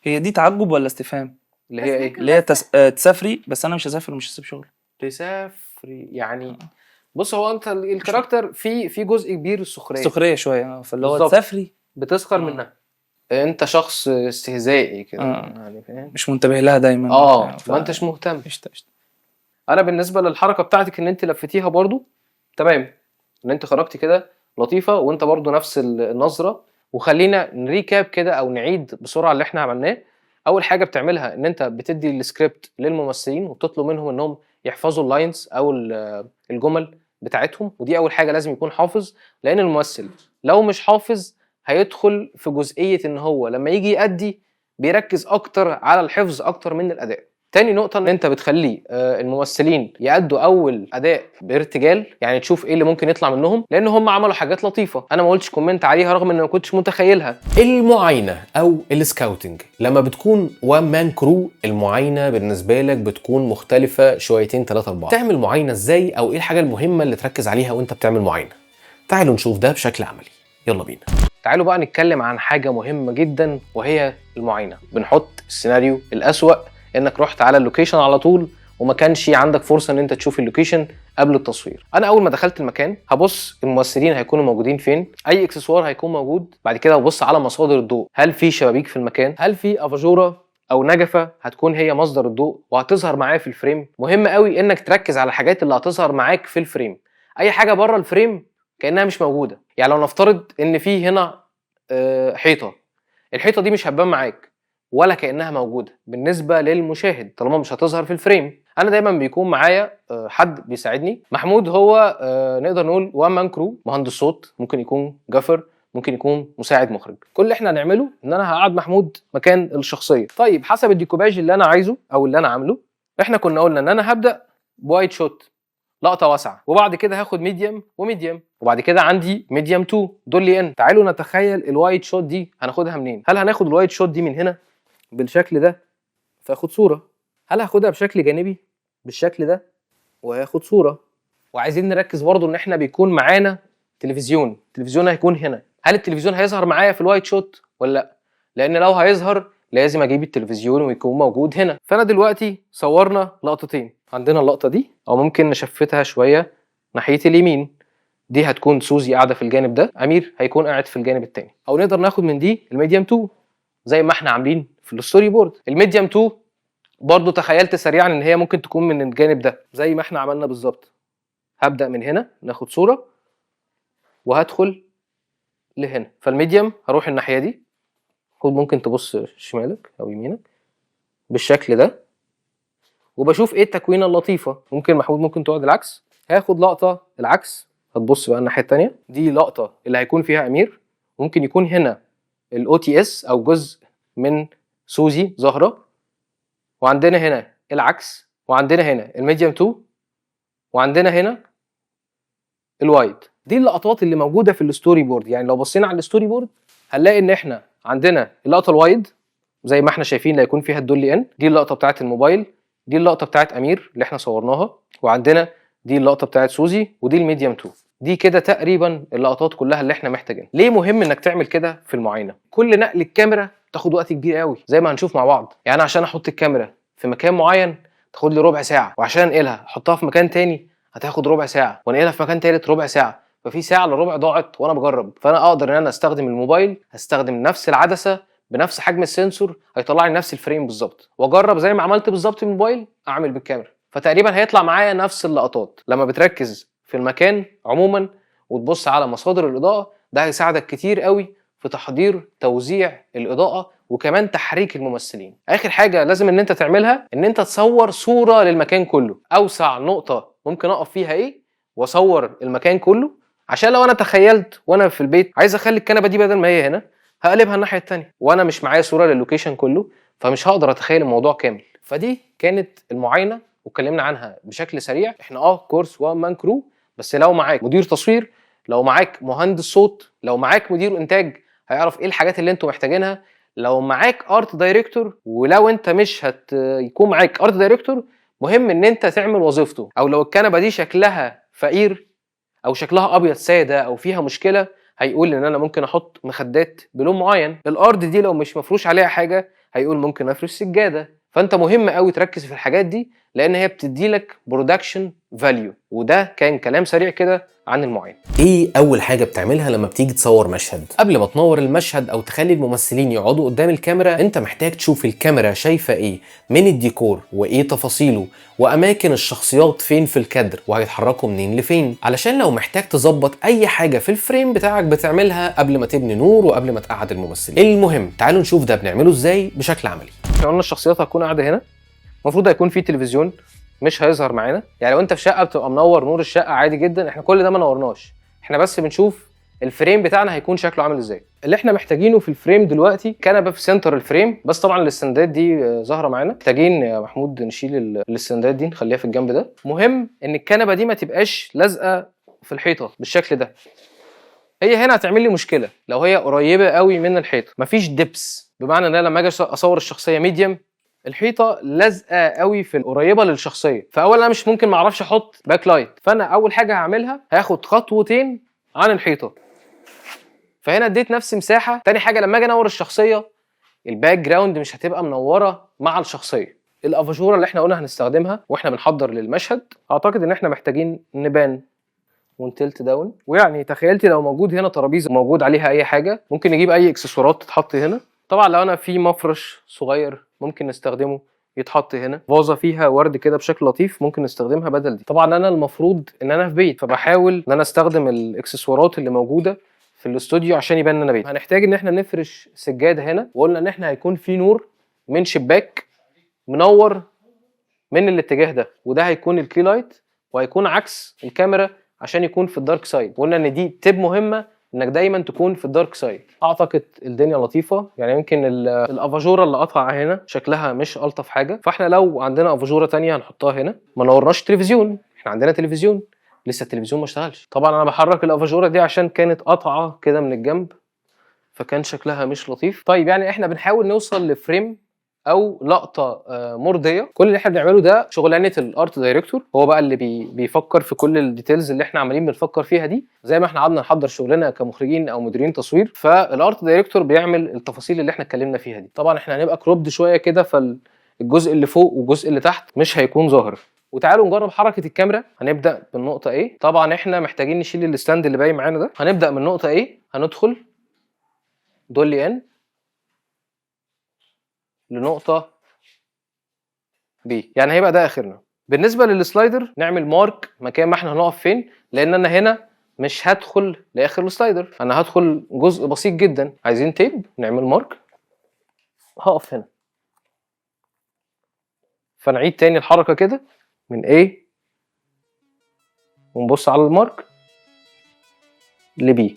هي دي تعجب ولا استفهام؟ اللي هي ايه؟ اللي هي تسافري، بس انا مش هسافر ومش هسيب شغلي. تسافري يعني. بص، هو انت الكاركتر في جزء كبير السخريه، سخريه شويه، فاللي هو بالظبط. تسافري بتسخر منها. انت شخص استهزائي كده آه. يعني فاهم. مش منتبه لها دايما. ما انتش مهتم. قشطة. انا بالنسبه للحركه بتاعتك ان انت لفتيها برضو تمام، ان انت خرجتي كده لطيفه وانت برضو نفس النظره. وخلينا نريكاب كده او نعيد بسرعه اللي احنا عملناه. اول حاجه بتعملها ان انت بتدي السكريبت للممثلين وبتطلب منهم انهم يحفظوا اللاينز او الجمل بتاعتهم، ودي اول حاجه لازم يكون حافظ. لان الممثل لو مش حافظ هيدخل في جزئيه ان هو لما يجي يأدي بيركز اكتر على الحفظ اكتر من الاداء. تاني نقطة ان انت بتخلي الممثلين يأدوا اول اداء بارتجال، يعني تشوف ايه اللي ممكن يطلع منهم، لان هم عملوا حاجات لطيفة انا ما قلتش كومنت عليها رغم ان ما كنتش متخيلها. المعاينة أو السكاوتنج لما بتكون وان مان كرو، المعاينة بالنسبة لك بتكون مختلفة شويتين 3-4. تعمل معاينة ازاي أو ايه الحاجة المهمة اللي تركز عليها وانت بتعمل معاينة؟ تعالوا نشوف ده بشكل عملي، يلا بينا. تعالوا بقى نتكلم عن حاجة مهمة جدا وهي المعاينة. بنحط السيناريو الأسوأ انك رحت على اللوكيشن على طول وما كانش عندك فرصه ان انت تشوف اللوكيشن قبل التصوير. انا اول ما دخلت المكان هبص الممثلين هيكونوا موجودين فين، اي اكسسوار هيكون موجود. بعد كده هبص على مصادر الضوء، هل في شبابيك في المكان، هل في افاجوره او نجفه هتكون هي مصدر الضوء وهتظهر معايا في الفريم. مهم قوي انك تركز على الحاجات اللي هتظهر معاك في الفريم. اي حاجه بره الفريم كانها مش موجوده. يعني لو نفترض ان في هنا حيطه، الحيطه دي مش هتبان معاك ولا كانها موجوده بالنسبه للمشاهد طالما مش هتظهر في الفريم. انا دايما بيكون معايا حد بيساعدني. محمود هو نقدر نقول وان مان كرو، مهندس صوت، ممكن يكون جافر، ممكن يكون مساعد مخرج. كل اللي احنا هنعمله ان انا هقعد محمود مكان الشخصيه. طيب حسب الديكوباج اللي انا عايزه او اللي انا عامله، احنا كنا قلنا ان انا هبدا بوايد شوت، لقطه واسعه، وبعد كده هاخد ميديوم وميديوم، وبعد كده عندي ميديوم 2 دول لي ان. تعالوا نتخيل الوايد شوت دي هناخدها منين. هل هناخد الوايد شوت دي من هنا بالشكل ده فاخد صوره؟ هل هاخدها بشكل جانبي بالشكل ده وهاخد صوره؟ وعايزين نركز برضو ان احنا بيكون معانا تلفزيون، التلفزيون هيكون هنا. هل التلفزيون هيظهر معايا في الوايد شوت ولا لا؟ لان لو هيظهر لازم اجيب التلفزيون ويكون موجود هنا. فانا دلوقتي صورنا لقطتين. عندنا اللقطه دي او ممكن نشفتها شويه ناحيه اليمين، دي هتكون سوزي قاعده في الجانب ده، امير هيكون قاعد في الجانب الثاني. او نقدر ناخد من دي الميديوم 2 زي ما احنا عاملين في الستوري بورد. الميديوم 2 برضو تخيلت سريعا ان هي ممكن تكون من الجانب ده زي ما احنا عملنا بالظبط. هبدا من هنا ناخد صوره وهدخل لهنا، فالميديوم هروح الناحيه دي، ممكن تبص شمالك او يمينك بالشكل ده، وبشوف ايه التكوينه اللطيفه. ممكن محمود ممكن تقعد العكس، هاخد لقطه العكس، هتبص بقى الناحيه الثانيه. دي لقطه اللي هيكون فيها امير، ممكن يكون هنا الاو تي اس او جزء من سوزي ظاهره، وعندنا هنا العكس، وعندنا هنا الميديوم 2، وعندنا هنا الوايد. دي اللقطات اللي موجوده في الستوري بورد. يعني لو بصينا على الستوري بورد هنلاقي ان احنا عندنا اللقطه الوايد زي ما احنا شايفين اللي هيكون فيها الدولي ان، دي اللقطه بتاعت الموبايل، دي اللقطه بتاعت امير اللي احنا صورناها، وعندنا دي اللقطه بتاعت سوزي، ودي الميديوم 2. دي كده تقريبا اللقطات كلها اللي احنا محتاجينها. ليه مهم انك تعمل كده في المعاينه؟ كل نقل الكاميرا تاخد وقت كبير قوي زي ما هنشوف مع بعض. يعني عشان احط الكاميرا في مكان معين تاخد لي ربع ساعه، وعشان انقلها احطها في مكان تاني هتاخد ربع ساعه، وانقلها في مكان تالت ربع ساعه. ففي ساعه الا ربع ضاعت وانا بجرب. فانا اقدر ان انا استخدم الموبايل، هستخدم نفس العدسه بنفس حجم السنسور، هيطلع لي نفس الفريم بالظبط، واجرب زي ما عملت بالظبط بالموبايل اعمل بالكاميرا. فتقريبا هيطلع معايا نفس اللقطات. لما بتركز في المكان عموما وتبص على مصادر الاضاءه، ده هيساعدك كتير قوي في تحضير توزيع الاضاءه وكمان تحريك الممثلين. اخر حاجه لازم ان انت تعملها ان انت تصور صوره للمكان كله. اوسع نقطه ممكن اقف فيها ايه واصور المكان كله، عشان لو انا تخيلت وانا في البيت عايز اخلي الكنبه دي بدل ما هي هنا هقلبها الناحيه الثانيه، وانا مش معايا صوره للوكيشن كله، فمش هقدر اتخيل الموضوع كامل. فدي كانت المعاينه واتكلمنا عنها بشكل سريع. احنا كورس وان مان كرو، بس لو معاك مدير تصوير، لو معاك مهندس صوت، لو معاك مدير انتاج هيعرف ايه الحاجات اللي انتوا محتاجينها، لو معاك ارت دايركتور، ولو انت مش هيكون معاك ارت دايركتور مهم ان انت تعمل وظيفته. او لو الكنبه دي شكلها فقير او شكلها ابيض ساده او فيها مشكله، هيقول ان انا ممكن احط مخدات بلون معين. الارض دي لو مش مفروش عليها حاجه هيقول ممكن افرش سجاده. فانت مهم قوي تركز في الحاجات دي لان هي بتدي لك برودكشن فاليو. وده كان كلام سريع كده عن المعاينه. ايه اول حاجه بتعملها لما بتيجي تصور مشهد؟ قبل ما تنور المشهد او تخلي الممثلين يقعدوا قدام الكاميرا، انت محتاج تشوف الكاميرا شايفه ايه من الديكور، وايه تفاصيله، واماكن الشخصيات فين في الكادر، وهيتحركوا منين لفين، علشان لو محتاج تظبط اي حاجه في الفريم بتاعك بتعملها قبل ما تبني نور وقبل ما تقعد الممثلين. المهم تعالوا نشوف ده بنعمله ازاي بشكل عملي. احنا قلنا الشخصيات هتكون قاعده هنا، المفروض هيكون في تلفزيون مش هيظهر معانا. يعني لو انت في شقه بتبقى منور نور الشقه عادي جدا، احنا كل ده ما نورناش، احنا بس بنشوف الفريم بتاعنا هيكون شكله عامل ازاي. اللي احنا محتاجينه في الفريم دلوقتي كنبه في سنتر الفريم، بس طبعا الاستندات دي ظاهره معانا، محتاجين يا محمود نشيل الاستندات دي نخليها في الجنب ده. مهم ان الكنبه دي ما تبقاش لازقه في الحيطه بالشكل ده، هي هنا هتعمل لي مشكله لو هي قريبه قوي من الحيطه. مفيش دبس، بمعنى ان انا لما اجي اصور الشخصيه ميديوم الحيطه لازقه قوي في القريبه للشخصيه، فاولا انا مش ممكن ما اعرفش احط باك لايت. فانا اول حاجه هعملها هاخد خطوتين عن الحيطه، فهنا اديت نفسي مساحه. تاني حاجه لما اجي انور الشخصيه الباك جراوند مش هتبقى منوره مع الشخصيه. الافاجوره اللي احنا قلنا هنستخدمها واحنا بنحضر للمشهد، اعتقد ان احنا محتاجين نبان ونتلت داون. ويعني تخيلتي لو موجود هنا ترابيزه موجود عليها اي حاجه، ممكن نجيب اي اكسسوارات تتحط هنا. طبعا لو انا في مفرش صغير ممكن نستخدمه يتحط هنا. فازه فيها ورد كده بشكل لطيف ممكن نستخدمها بدل دي. طبعا انا المفروض ان انا في بيت، فبحاول ان انا استخدم الاكسسوارات اللي موجوده في الاستوديو عشان يبان ان انا بيت. هنحتاج ان احنا نفرش سجاده هنا، وقلنا ان احنا هيكون في نور من شباك منور من الاتجاه ده، وده هيكون الكي لايت، وهيكون عكس الكاميرا عشان يكون في الدارك سايد. قلنا ان دي تيب مهمه انك دايما تكون في الدارك سايد. اعتقد الدنيا لطيفه، يعني يمكن الافاجوره اللي قطع هنا شكلها مش الطف حاجه، فاحنا لو عندنا افاجوره تانية هنحطها هنا. ما نورناش تلفزيون، احنا عندنا تلفزيون لسه التلفزيون ما اشتغلش. طبعا انا بحرك الافاجوره دي عشان كانت قطعه كده من الجنب، فكان شكلها مش لطيف. طيب يعني احنا بنحاول نوصل لفريم او لقطه مرضيه. كل اللي احنا بنعمله ده شغلانه الارت دايركتور، هو بقى اللي بيفكر في كل الديتيلز اللي احنا عمالين بنفكر فيها دي، زي ما احنا قعدنا نحضر شغلنا كمخرجين او مديرين تصوير، فالارت دايركتور بيعمل التفاصيل اللي احنا اتكلمنا فيها دي. طبعا احنا هنبقى كروبد شويه كده، فالجزء اللي فوق والجزء اللي تحت مش هيكون ظاهر. وتعالوا نجرب حركه الكاميرا. هنبدا بالنقطه A. طبعا احنا محتاجين نشيل الستاند اللي باين معانا ده. هنبدا من نقطه A، هندخل دولي ان لنقطه B، يعني هيبقى ده اخرنا. بالنسبه للسلايدر نعمل مارك مكان ما احنا هنقف فين، لان انا هنا مش هدخل لاخر السلايدر، انا هدخل جزء بسيط جدا. عايزين تيب، نعمل مارك، هقف هنا. فنعيد تاني الحركه كده من A ونبص على المارك ل B.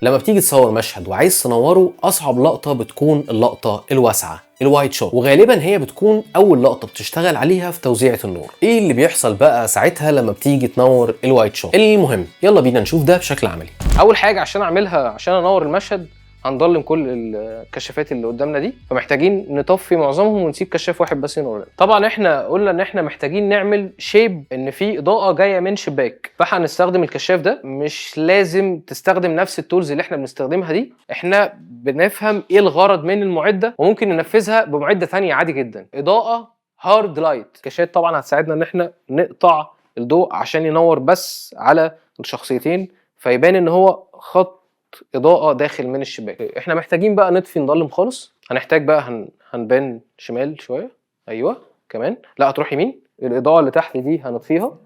لما بتيجي تصور مشهد وعايز تنوره، اصعب لقطه بتكون اللقطه الواسعه، الوايد شوت، وغالبا هي بتكون اول لقطه بتشتغل عليها في توزيعه النور. ايه اللي بيحصل بقى ساعتها لما بتيجي تنور الوايد شوت؟ المهم يلا بينا نشوف ده بشكل عملي. اول حاجه عشان اعملها، عشان انور المشهد، هنضلم كل الكشافات اللي قدامنا دي، فمحتاجين نطفي معظمهم ونسيب كشاف واحد بس ينور. طبعا احنا قلنا ان احنا محتاجين نعمل شيب ان في اضاءه جايه من شباك، فهنستخدم الكشاف ده. مش لازم تستخدم نفس التولز اللي احنا بنستخدمها دي، احنا بنفهم ايه الغرض من المعده وممكن ننفذها بمعده ثانيه عادي جدا. اضاءه هارد لايت، كشات طبعا هتساعدنا ان احنا نقطع الضوء عشان ينور بس على الشخصيتين، فيبان ان هو خط اضاءه داخل من الشباك. احنا محتاجين بقى نطفي نضلم خالص. هنحتاج بقى هنبان شمال شويه، ايوه كمان، لا هتروح يمين. الاضاءه اللي تحت دي هنطفيها.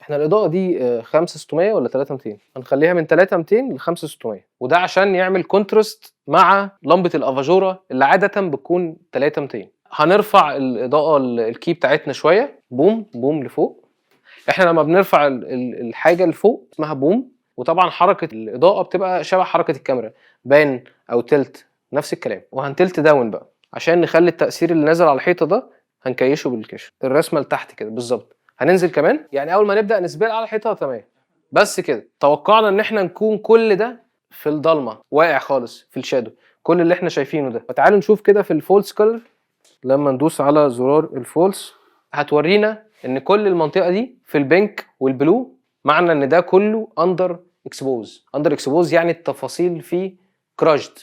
احنا الاضاءه دي 5600 ولا 3200؟ هنخليها من 3200 ل 5600، وده عشان يعمل كونتراست مع لمبه الافاجوره اللي عاده بتكون 3200. هنرفع الاضاءه الكي بتاعتنا شويه، بوم بوم لفوق. احنا لما بنرفع الحاجه لفوق اسمها بوم، وطبعا حركه الاضاءه بتبقى شبه حركه الكاميرا، بان او تلت، نفس الكلام. وهنتلت داون بقى عشان نخلي التاثير اللي نازل على الحيطه ده هنكيشه بالكشف، الرسمه لتحت كده بالظبط. هننزل كمان، يعني اول ما نبدا نسبيل على الحيطه تمام. بس كده توقعنا ان احنا نكون كل ده في الضلمه، واقع خالص في الشادو، كل اللي احنا شايفينه ده. فتعالوا نشوف كده في الفولس كولر. لما ندوس على زرار الفولس هتورينا ان كل المنطقه دي في البينك والبلو، معنى ان ده كله اندر اكسبوز. اندر اكسبوز يعني التفاصيل فيه كراجد،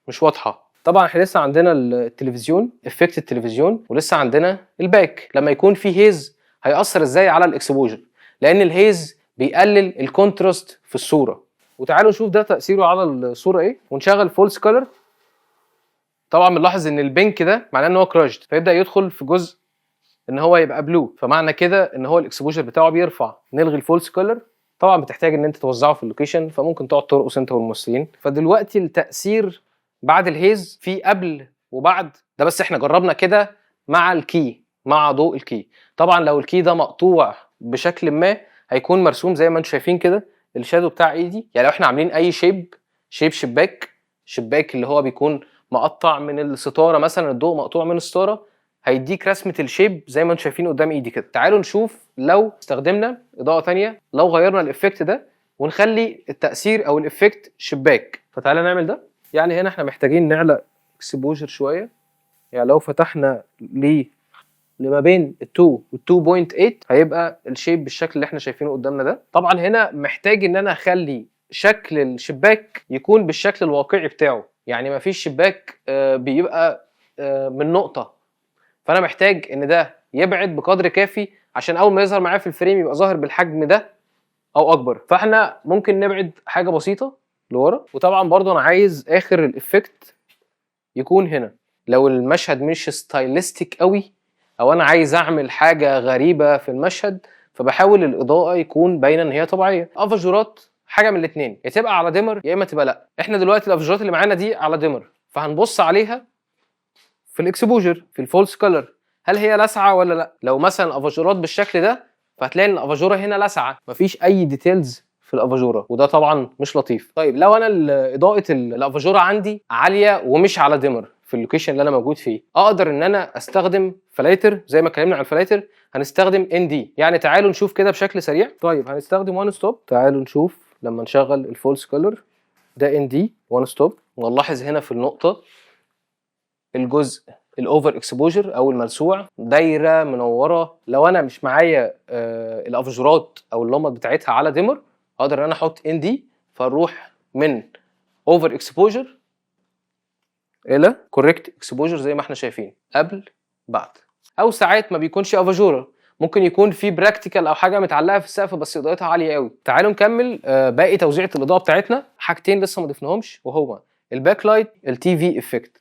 مش واضحه. طبعا احنا لسه عندنا التلفزيون، افكت التلفزيون، ولسه عندنا الباك. لما يكون فيه هيز هيأثر ازاي على الاكسبوجر، لان الهيز بيقلل الكونتراست في الصوره. وتعالوا نشوف ده تاثيره على الصوره ايه. ونشغل فولس كولر. طبعا بنلاحظ ان البينك ده معناه ان هو كراجد، فيبدا يدخل في جزء ان هو يبقى بلو، فمعنى كده ان هو الاكسبوجر بتاعه بيرفع. نلغي الفولس كولر. طبعا بتحتاج ان انت توزعه في اللوكيشن، فممكن تقعد ترقص انت والممثلين. فدلوقتي التاثير بعد الهيز في قبل وبعد ده، بس احنا جربنا كده مع الكي، مع ضوء الكي. طبعا لو الكي ده مقطوع بشكل ما هيكون مرسوم زي ما انتم شايفين كده الشادو بتاع ايدي. يعني لو احنا عاملين اي شيب شباك اللي هو بيكون مقطع من الستاره مثلا، الضوء مقطوع من الستاره، هيديك رسمه الشيب زي ما انتم شايفين قدام ايدي كده. تعالوا نشوف لو استخدمنا اضاءه ثانيه، لو غيرنا الافكت ده ونخلي التاثير او الافكت شباك. فتعالى نعمل ده. يعني هنا احنا محتاجين نعلى اكسبوجر شويه، يعني لو فتحنا لما بين ال 2 وال 2.8 هيبقى الشيب بالشكل اللي احنا شايفينه قدامنا ده. طبعا هنا محتاج ان انا اخلي شكل الشباك يكون بالشكل الواقعي بتاعه، يعني ما فيش شباك بيبقى من نقطه، فانا محتاج ان ده يبعد بقدر كافي عشان اول ما يظهر معايا في الفريم يبقى ظاهر بالحجم ده او اكبر. فاحنا ممكن نبعد حاجه بسيطه لورا. وطبعا برضو انا عايز اخر الافكت يكون هنا، لو المشهد مش ستايلستيك قوي او انا عايز اعمل حاجه غريبه في المشهد، فبحاول الاضاءه يكون باينه ان هي طبيعيه. افاجورات حاجه من الاثنين، يا تبقى على ديمر يا اما تبقى لا. احنا دلوقتي الافاجورات اللي معانا دي على ديمر، فهنبص عليها في الاكسبوجر في الفولس كولر، هل هي لاسعه ولا لا. لو مثلا افاجورات بالشكل ده فهتلاقي ان الافاجوره هنا لاسعه، مفيش اي ديتيلز في الافاجوره، وده طبعا مش لطيف. طيب لو انا اضاءه الافاجوره عندي عاليه ومش على ديمر في اللوكيشن اللي انا موجود فيه، اقدر ان انا استخدم فلاتر زي ما اتكلمنا عن الفلاتر. هنستخدم ان دي، يعني تعالوا نشوف كده بشكل سريع. طيب هنستخدم وان ستوب، تعالوا نشوف لما نشغل الفولس كولر ده ان دي وان ستوب، ونلاحظ هنا في النقطه الجزء الاوفر اكسبوجر او الملسوع دايره منوره. لو انا مش معايا الافجورات او اللمبات بتاعتها على ديمر، اقدر ان انا احط ان دي، فنروح من اوفر اكسبوجر الى كوريكت اكسبوجر زي ما احنا شايفين قبل بعد. او ساعات ما بيكونش افاجوره، ممكن يكون في براكتيكال او حاجه متعلقه في السقف بس اضاءتها عاليه قوي. تعالوا نكمل باقي توزيعه الاضاءه بتاعتنا. حاجتين لسه ما ضفناهمش وهو الباك لايت التي في افكت،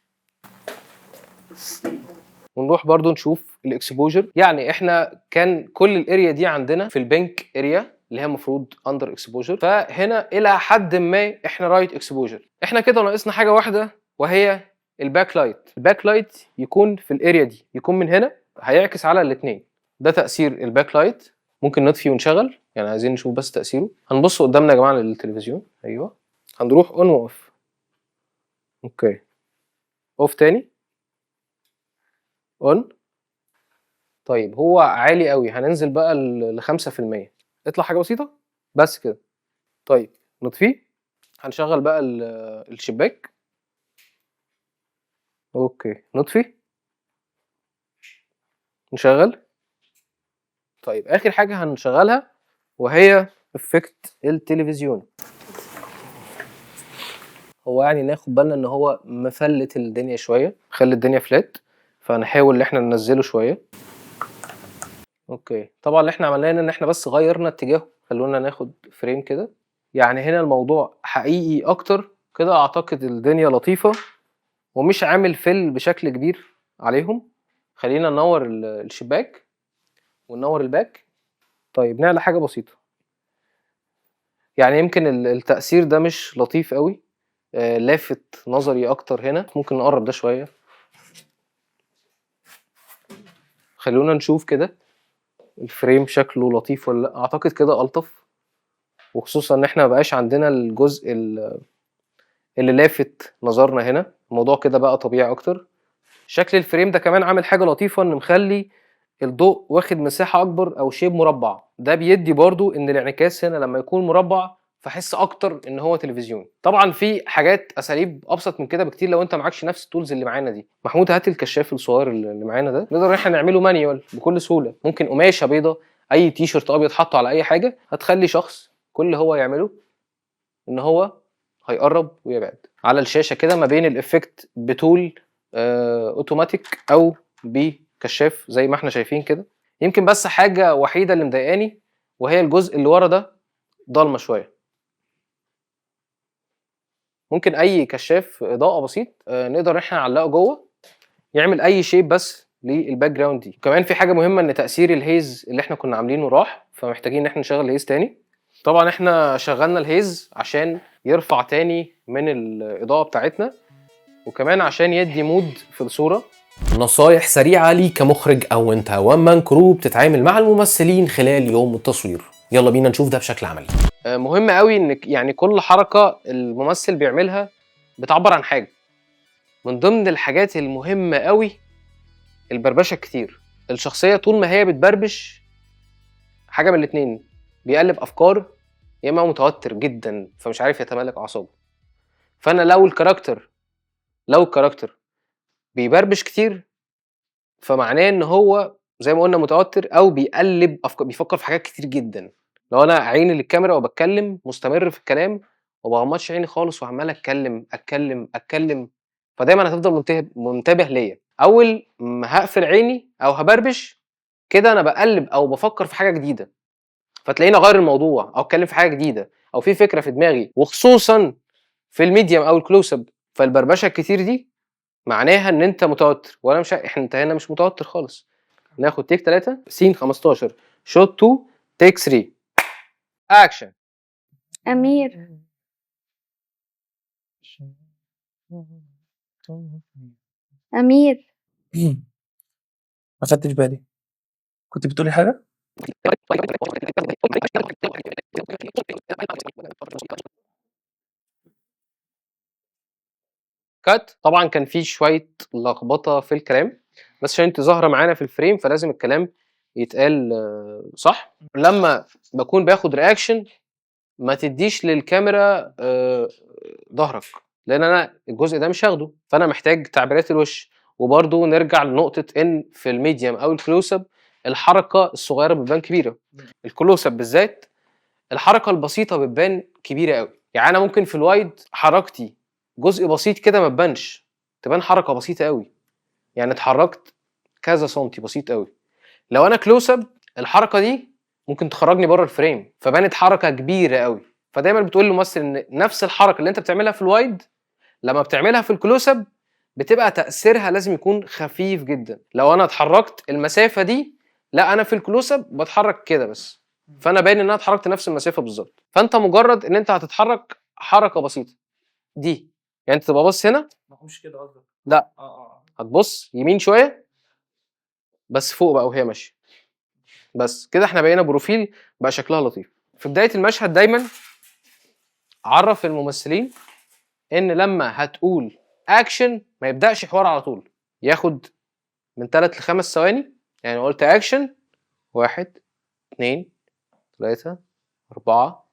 ونروح برضو نشوف الاكسبوجر. يعني احنا كان كل الاريا دي عندنا في البنك اريا اللي هي المفروض اندر اكسبوجر، فهنا الى حد ما احنا رايت اكسبوجر. احنا كده ناقصنا حاجه واحده وهي الباك لايت. الباك لايت يكون في الاريا دي، يكون من هنا هيعكس على الاثنين. ده تاثير الباك لايت. ممكن نطفي ونشغل، يعني عايزين نشوف بس تاثيره. هنبص قدامنا يا جماعه للتلفزيون، ايوه هنروح اون واوف. اوكي اوف تاني، اون. طيب هو عالي قوي، هننزل بقى ل 5%، اطلع حاجه بسيطه بس كده. طيب نطفيه، هنشغل بقى الشباك. اوكي نطفي نشغل. طيب اخر حاجه هنشغلها وهي افكت التلفزيون. هو يعني ناخد بالنا ان هو مفلت الدنيا شويه، خلي الدنيا فلات، فنحاول ان احنا ننزله شويه. اوكي طبعا اللي احنا عملناه ان احنا بس غيرنا اتجاهه. خلونا ناخد فريم كده، يعني هنا الموضوع حقيقي اكتر كده. اعتقد الدنيا لطيفه ومش عامل فل بشكل كبير عليهم. خلينا ننور الشباك وننور الباك. طيب نعلى حاجه بسيطه، يعني يمكن التأثير ده مش لطيف قوي، لافت نظري اكتر هنا. ممكن نقرب ده شويه، خلونا نشوف كده الفريم شكله لطيف ولا لا. اعتقد كده الطف، وخصوصا ان احنا مبقاش عندنا الجزء اللي لافت نظرنا هنا. الموضوع كده بقى طبيعي اكتر. شكل الفريم ده كمان عامل حاجه لطيفه، ان مخلي الضوء واخد مساحه اكبر او شيب مربع. ده بيدي برضو ان الانعكاس هنا لما يكون مربع فحس اكتر ان هو تلفزيون. طبعا في حاجات اساليب ابسط من كده بكتير لو انت معكش نفس التولز اللي معانا دي. محمود هات الكشاف الصغير اللي معانا ده، نقدر ان احنا نعمله مانيوال بكل سهوله. ممكن قماشه بيضه، اي تي شيرت ابيض حطه على اي حاجه، هتخلي شخص كل اللي هو يعمله ان هو هيقرب ويبعد على الشاشه كده ما بين الافكت بتول اوتوماتيك او بكشاف زي ما احنا شايفين كده. يمكن بس حاجه وحيده اللي مضايقاني وهي الجزء اللي ورا ده ضلمه شويه. ممكن اي كشاف اضاءه بسيط نقدر احنا نعلقه جوه يعمل اي شيب بس للباك جراوند دي. كمان في حاجه مهمه، ان تاثير الهيز اللي احنا كنا عاملينه راح، فمحتاجين ان احنا نشغل الهيز تاني. طبعا احنا شغلنا الهيز عشان يرفع تاني من الاضاءه بتاعتنا، وكمان عشان يدي مود في الصوره. نصايح سريعه ليك كمخرج او انت وان مان كرو بتتعامل مع الممثلين خلال يوم التصوير. يلا بينا نشوف ده بشكل عملي. مهم قوي ان يعني كل حركه الممثل بيعملها بتعبر عن حاجه. من ضمن الحاجات المهمه قوي البربشه كتير. الشخصيه طول ما هي بتبربش حاجه من الاتنين، بيقلب افكار يا اما متوتر جدا فمش عارف يتمالك اعصابه. فانا لو الكاركتر بيبربش كتير، فمعناه ان هو زي ما قلنا متوتر او بيقلب افكار، بيفكر في حاجات كتير جدا. لو انا عيني للكاميرا وبتكلم مستمر في الكلام ومبغمضش عيني خالص وعمال اتكلم، فدايما هتفضل منتبه ليا. اول ما هقفل عيني او هبربش كده انا بقلب او بفكر في حاجه جديده، فتلاقيني اغير الموضوع او اتكلم في حاجه جديده او في فكره في دماغي، وخصوصا في الميديم او الكلوز اب. فالبربشه الكتير دي معناها ان انت متوتر، وانا مش انت هنا مش متوتر خالص. ناخد تيك 3 سين 15 شوت 2 تيك 3 اكشن. أمير، أمير، ما خدتش بالي، كنت بتقولي حاجه؟ كات. طبعا كان في شويه لخبطه في الكلام، بس عشان انت ظاهره معانا في الفريم فلازم الكلام يتقال صح. لما بكون باخد رياكشن ما تديش للكاميرا ظهرك، لان انا الجزء ده مش هاخده، فانا محتاج تعبيرات الوش. وبرضو نرجع لنقطه ان في الميديم او الكلوز اب الحركه الصغيره بتبان كبيره، الكلوز اب بالذات الحركه البسيطه بتبان كبيره قوي. يعني انا ممكن في الوايد حركتي جزء بسيط كده ما تبانش، تبان حركه بسيطه قوي، يعني اتحركت كذا سنتي بسيط قوي. لو انا كلوز اب الحركه دي ممكن تخرجني بره الفريم، فبانت حركه كبيره قوي. فدايما بتقول للممثل ان نفس الحركه اللي انت بتعملها في الوايد لما بتعملها في الكلوز اب بتبقى تاثيرها لازم يكون خفيف جدا. لو انا اتحركت المسافه دي، لا انا في الكلوز اب بتحرك كده بس، فانا باين ان انا اتحركت نفس المسافه بالظبط. فانت مجرد ان انت هتتحرك حركه بسيطه دي، يعني انت تبقى باص هنا، ما هوش كده قصدك؟ لا اه هتبص يمين شويه بس فوق بقى وهي ماشيه، بس كده احنا بقينا بروفيل بقى شكلها لطيف. في بدايه المشهد دايما عرف الممثلين ان لما هتقول اكشن ما يبداش حوار على طول، ياخد من 3 ل5 ثواني. يعني قلت اكشن 1 2 3 4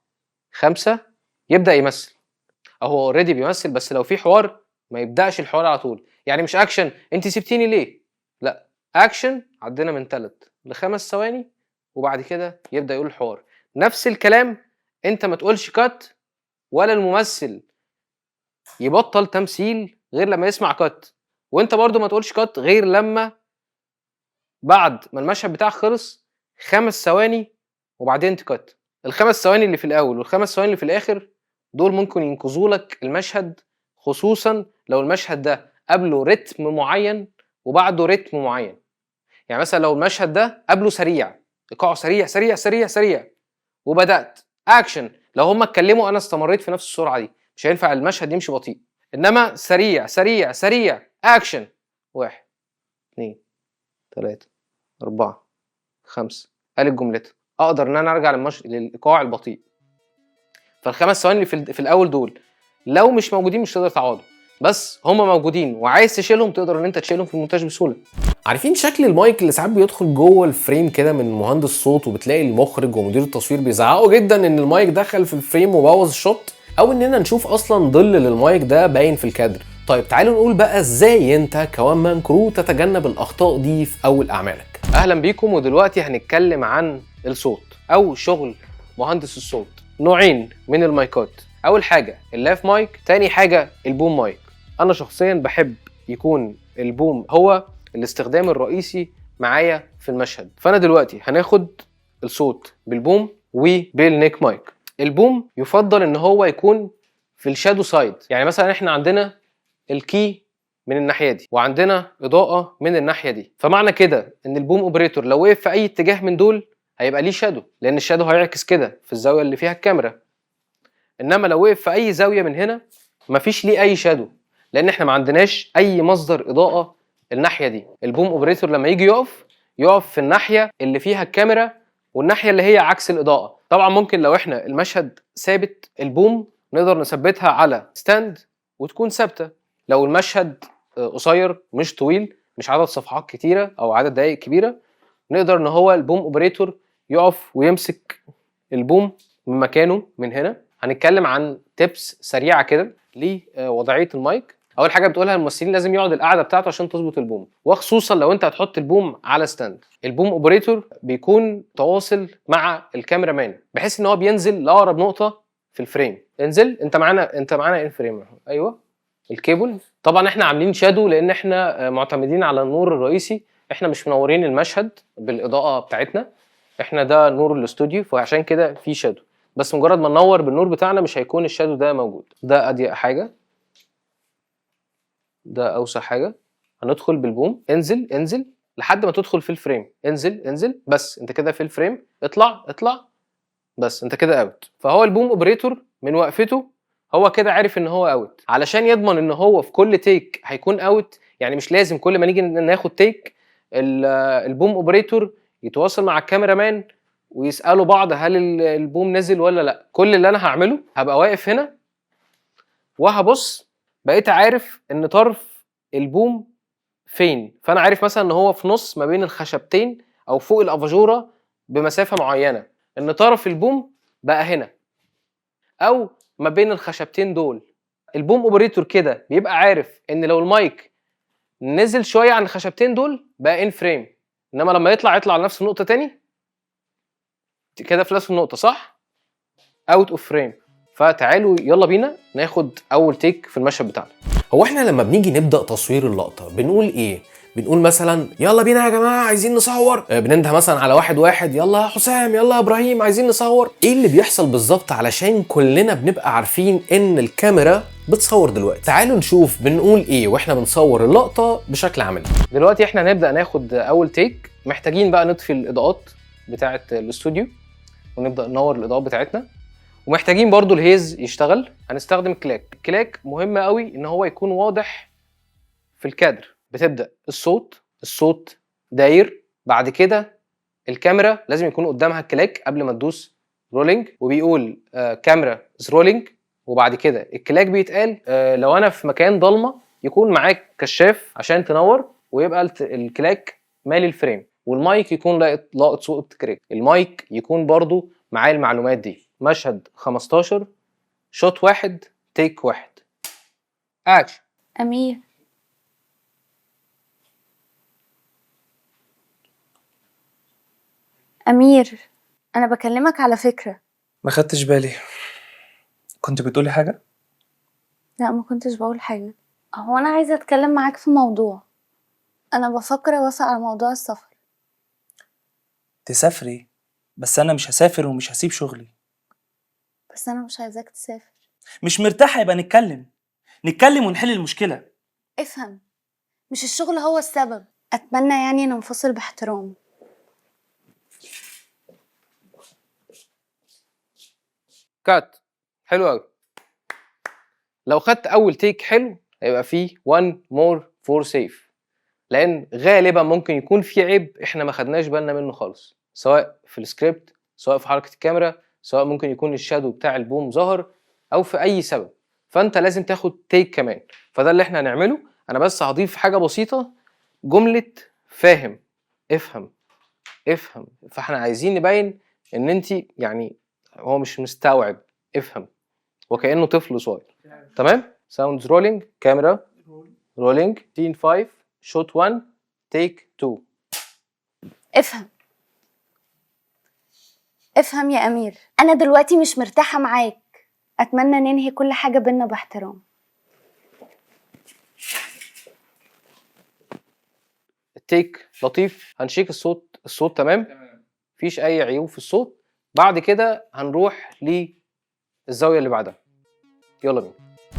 5 يبدا يمثل، او هو اوريدي بيمثل، بس لو في حوار ما يبداش الحوار على طول. يعني مش اكشن انت سبتيني ليه، لا اكشن عدينا من 3 ل5 ثواني وبعد كده يبدا يقول الحوار. نفس الكلام، انت ما تقولش كات ولا الممثل يبطل تمثيل غير لما يسمع كات، وانت برضو ما تقولش كات غير لما بعد ما المشهد بتاعك خلص 5 ثواني وبعدين تكات. ال5 ثواني اللي في الاول وال5 ثواني اللي في الاخر دول ممكن ينقذوا لك المشهد، خصوصا لو المشهد ده قبله رتم معين وبعده رتم معين. يعني مثلا لو المشهد ده قبله سريع، ايقاعه سريع سريع سريع سريع، وبدات اكشن، لو هم اتكلموا انا استمريت في نفس السرعه دي، مش هينفع المشهد يمشي بطيء. انما سريع سريع سريع اكشن 1 2 3 4 5 قالت جملتها، اقدر ان انا ارجع للايقاع البطيء. فال5 ثواني اللي في الاول دول لو مش موجودين مش تقدر تعوضهم، بس هم موجودين وعايز تشيلهم تقدر ان انت تشيلهم في المونتاج بسهوله. عارفين شكل المايك اللي ساعات بيدخل جوه الفريم كده من مهندس صوت، وبتلاقي المخرج ومدير التصوير بيزعقوا جدا ان المايك دخل في الفريم وبوظ الشوت، او اننا نشوف اصلا ظل للمايك ده باين في الكادر. طيب تعالوا نقول بقى ازاي انت كوان مان كرو تتجنب الاخطاء دي في اول اعمالك. اهلا بيكم، ودلوقتي هنتكلم عن الصوت او شغل مهندس الصوت. نوعين من المايكات، اول حاجه اللاف مايك، تاني حاجه البوم مايك. انا شخصيا بحب يكون البوم هو الاستخدام الرئيسي معايا في المشهد. فانا دلوقتي هناخد الصوت بالبوم وبالنيك مايك. البوم يفضل ان هو يكون في الشادو سايد، يعني مثلا احنا عندنا الكي من الناحيه دي وعندنا اضاءه من الناحيه دي، فمعنى كده ان البوم اوبريتور لو وقف في اي اتجاه من دول هيبقى ليه شادو، لان الشادو هيعكس كده في الزاويه اللي فيها الكاميرا. انما لو وقف في اي زاويه من هنا مفيش ليه اي شادو، لان احنا ما عندناش اي مصدر اضاءه الناحيه دي. البوم اوبريتور لما يجي يقف في الناحيه اللي فيها الكاميرا والناحيه اللي هي عكس الاضاءه. طبعا ممكن لو احنا المشهد ثابت البوم نقدر نثبتها على ستاند وتكون ثابته. لو المشهد قصير مش طويل، مش عدد صفحات كتيره او عدد دقائق كبيره، نقدر ان هو البوم اوبريتور يقف ويمسك البوم من مكانه من هنا. هنتكلم عن تيبس سريعه كده لوضعيه المايك. اول حاجه بتقولها الممثلين لازم يقعد القعده بتاعته عشان تظبط البوم، وخصوصا لو انت هتحط البوم على ستاند. البوم اوبريتور بيكون تواصل مع الكاميرا مان بحيث ان هو بينزل لاقرب نقطه في الفريم. انزل انت معانا ايه الفريم؟ ايوه الكيبل. طبعا احنا عاملين شادو لان احنا معتمدين على النور الرئيسي، احنا مش منورين المشهد بالاضاءه بتاعتنا، احنا ده نور الاستوديو، فعشان كده في شادو، بس مجرد ما ننور بالنور بتاعنا مش هيكون الشادو ده موجود. ده ادي حاجه. ده اوسع حاجه. هندخل بالبوم، انزل انزل لحد ما تدخل في الفريم، انزل انزل، بس انت كده في الفريم، اطلع اطلع، بس انت كده اوت. فهو البوم اوبريتور من وقفته هو كده عارف ان هو اوت، علشان يضمن ان هو في كل تيك هيكون اوت. يعني مش لازم كل ما نيجي ناخد تيك البوم اوبريتور يتواصل مع الكاميرا مان ويسالوا بعض هل البوم نزل ولا لا. كل اللي انا هعمله هبقى واقف هنا وهبص، بقيت عارف ان طرف البوم فين. فانا عارف مثلا ان هو في نص ما بين الخشبتين او فوق الافاجوره بمسافه معينه، ان طرف البوم بقى هنا او ما بين الخشبتين دول. البوم اوبريتور كده بيبقى عارف ان لو المايك نزل شويه عن الخشبتين دول بقى ان فريم، انما لما يطلع على نفس النقطه تاني كده في نفس النقطه صح اوت اوف فريم. فتعالوا يلا بينا ناخد اول تيك في المشهد بتاعنا. هو احنا لما بنيجي نبدا تصوير اللقطه بنقول ايه؟ بنقول مثلا يلا بينا يا جماعه عايزين نصور، بننده مثلا على واحد يلا يا حسام يلا يا ابراهيم عايزين نصور. ايه اللي بيحصل بالظبط علشان كلنا بنبقى عارفين ان الكاميرا بتصور دلوقتي؟ تعالوا نشوف بنقول ايه واحنا بنصور اللقطه بشكل عملي. دلوقتي احنا هنبدا ناخد اول تيك. محتاجين بقى نطفي الاضاءات بتاعه الاستوديو ونبدا ننور الاضاءات بتاعتنا، ومحتاجين برضو الهيز يشتغل. هنستخدم الكلاك مهم قوي ان هو يكون واضح في الكادر. بتبدا الصوت داير، بعد كده الكاميرا لازم يكون قدامها الكلاك قبل ما تدوس رولينج، وبيقول كاميرا از رولينج، وبعد كده الكلاك بيتقال. لو انا في مكان ضلمه يكون معاك كشاف عشان تنور ويبقى الكلاك مالي الفريم، والمايك يكون لاقط صوت كريك. المايك يكون برضو معاه المعلومات دي. مشهد 15 شوت 1 تيك 1 اكشن. أمير، أمير، أنا بكلمك على فكرة. ما خدتش بالي، كنت بتقولي حاجة؟ لا، ما كنتش بقول حاجة. هو أنا عايزة أتكلم معاك في موضوع. أنا بفكر أوافق على موضوع السفر. تسافري؟ بس أنا مش هسافر ومش هسيب شغلي. بس أنا مش عايزاك تسافر. مش مرتاحة، يبقى نتكلم ونحل المشكلة. افهم، مش الشغل هو السبب. أتمنى يعني ننفصل باحترام. كات. حلو قوي. لو خدت اول تيك حلو هيبقى فيه 1 مور فور سيف، لان غالبا ممكن يكون في عيب احنا ما خدناش بالنا منه خالص، سواء في السكريبت، سواء في حركه الكاميرا، سواء ممكن يكون الشادو بتاع البوم ظهر، او في اي سبب. فانت لازم تاخد تيك كمان. فده اللي احنا هنعمله. انا بس هضيف حاجه بسيطه، جمله فاهم افهم افهم. فاحنا عايزين نبين ان انت يعني هو مش مستوعب، افهم، وكانه طفل صغير. تمام. ساوندز رولينج، كاميرا رولينج، سين 5 شوت 1 تيك 2. افهم يا أمير، أنا دلوقتي مش مرتاحة معاك. أتمنى ننهي كل حاجة بينا باحترام. التيك لطيف. هنشيك الصوت تمام، مفيش اي عيوب في الصوت. بعد كده هنروح للزاويه اللي بعدها. يلا بينا.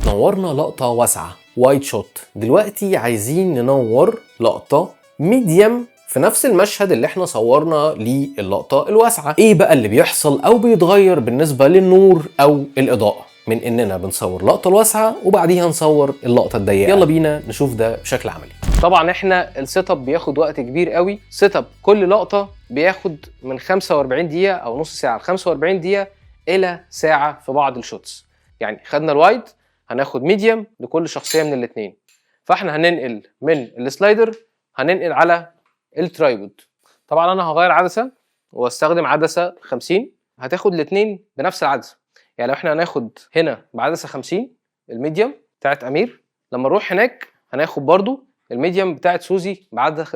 نورنا لقطة واسعة وايد شوت، دلوقتي عايزين ننور لقطة ميديم في نفس المشهد اللي احنا صورنا للقطة الواسعة. ايه بقى اللي بيحصل او بيتغير بالنسبة للنور او الاضاءة من اننا بنصور اللقطة الواسعة وبعديها نصور اللقطة الضيقة؟ يلا بينا نشوف ده بشكل عملي. طبعا احنا السيت اب بياخد وقت كبير قوي. سيت اب كل لقطة بياخد من 45 دقيقة او نص ساعة ل 45 دقيقة الى ساعة في بعض الشوتس. يعني خدنا الوايد، هناخد ميديم لكل شخصيه من الاثنين. فاحنا هننقل من السلايدر هننقل على الترايبود. طبعا انا هغير عدسه واستخدم عدسه 50. هتاخد الاثنين بنفس العدسه. يعني لو احنا هناخد هنا بعدسه 50 الميديم بتاعت امير، لما نروح هناك هناخد برضو الميديم بتاعت سوزي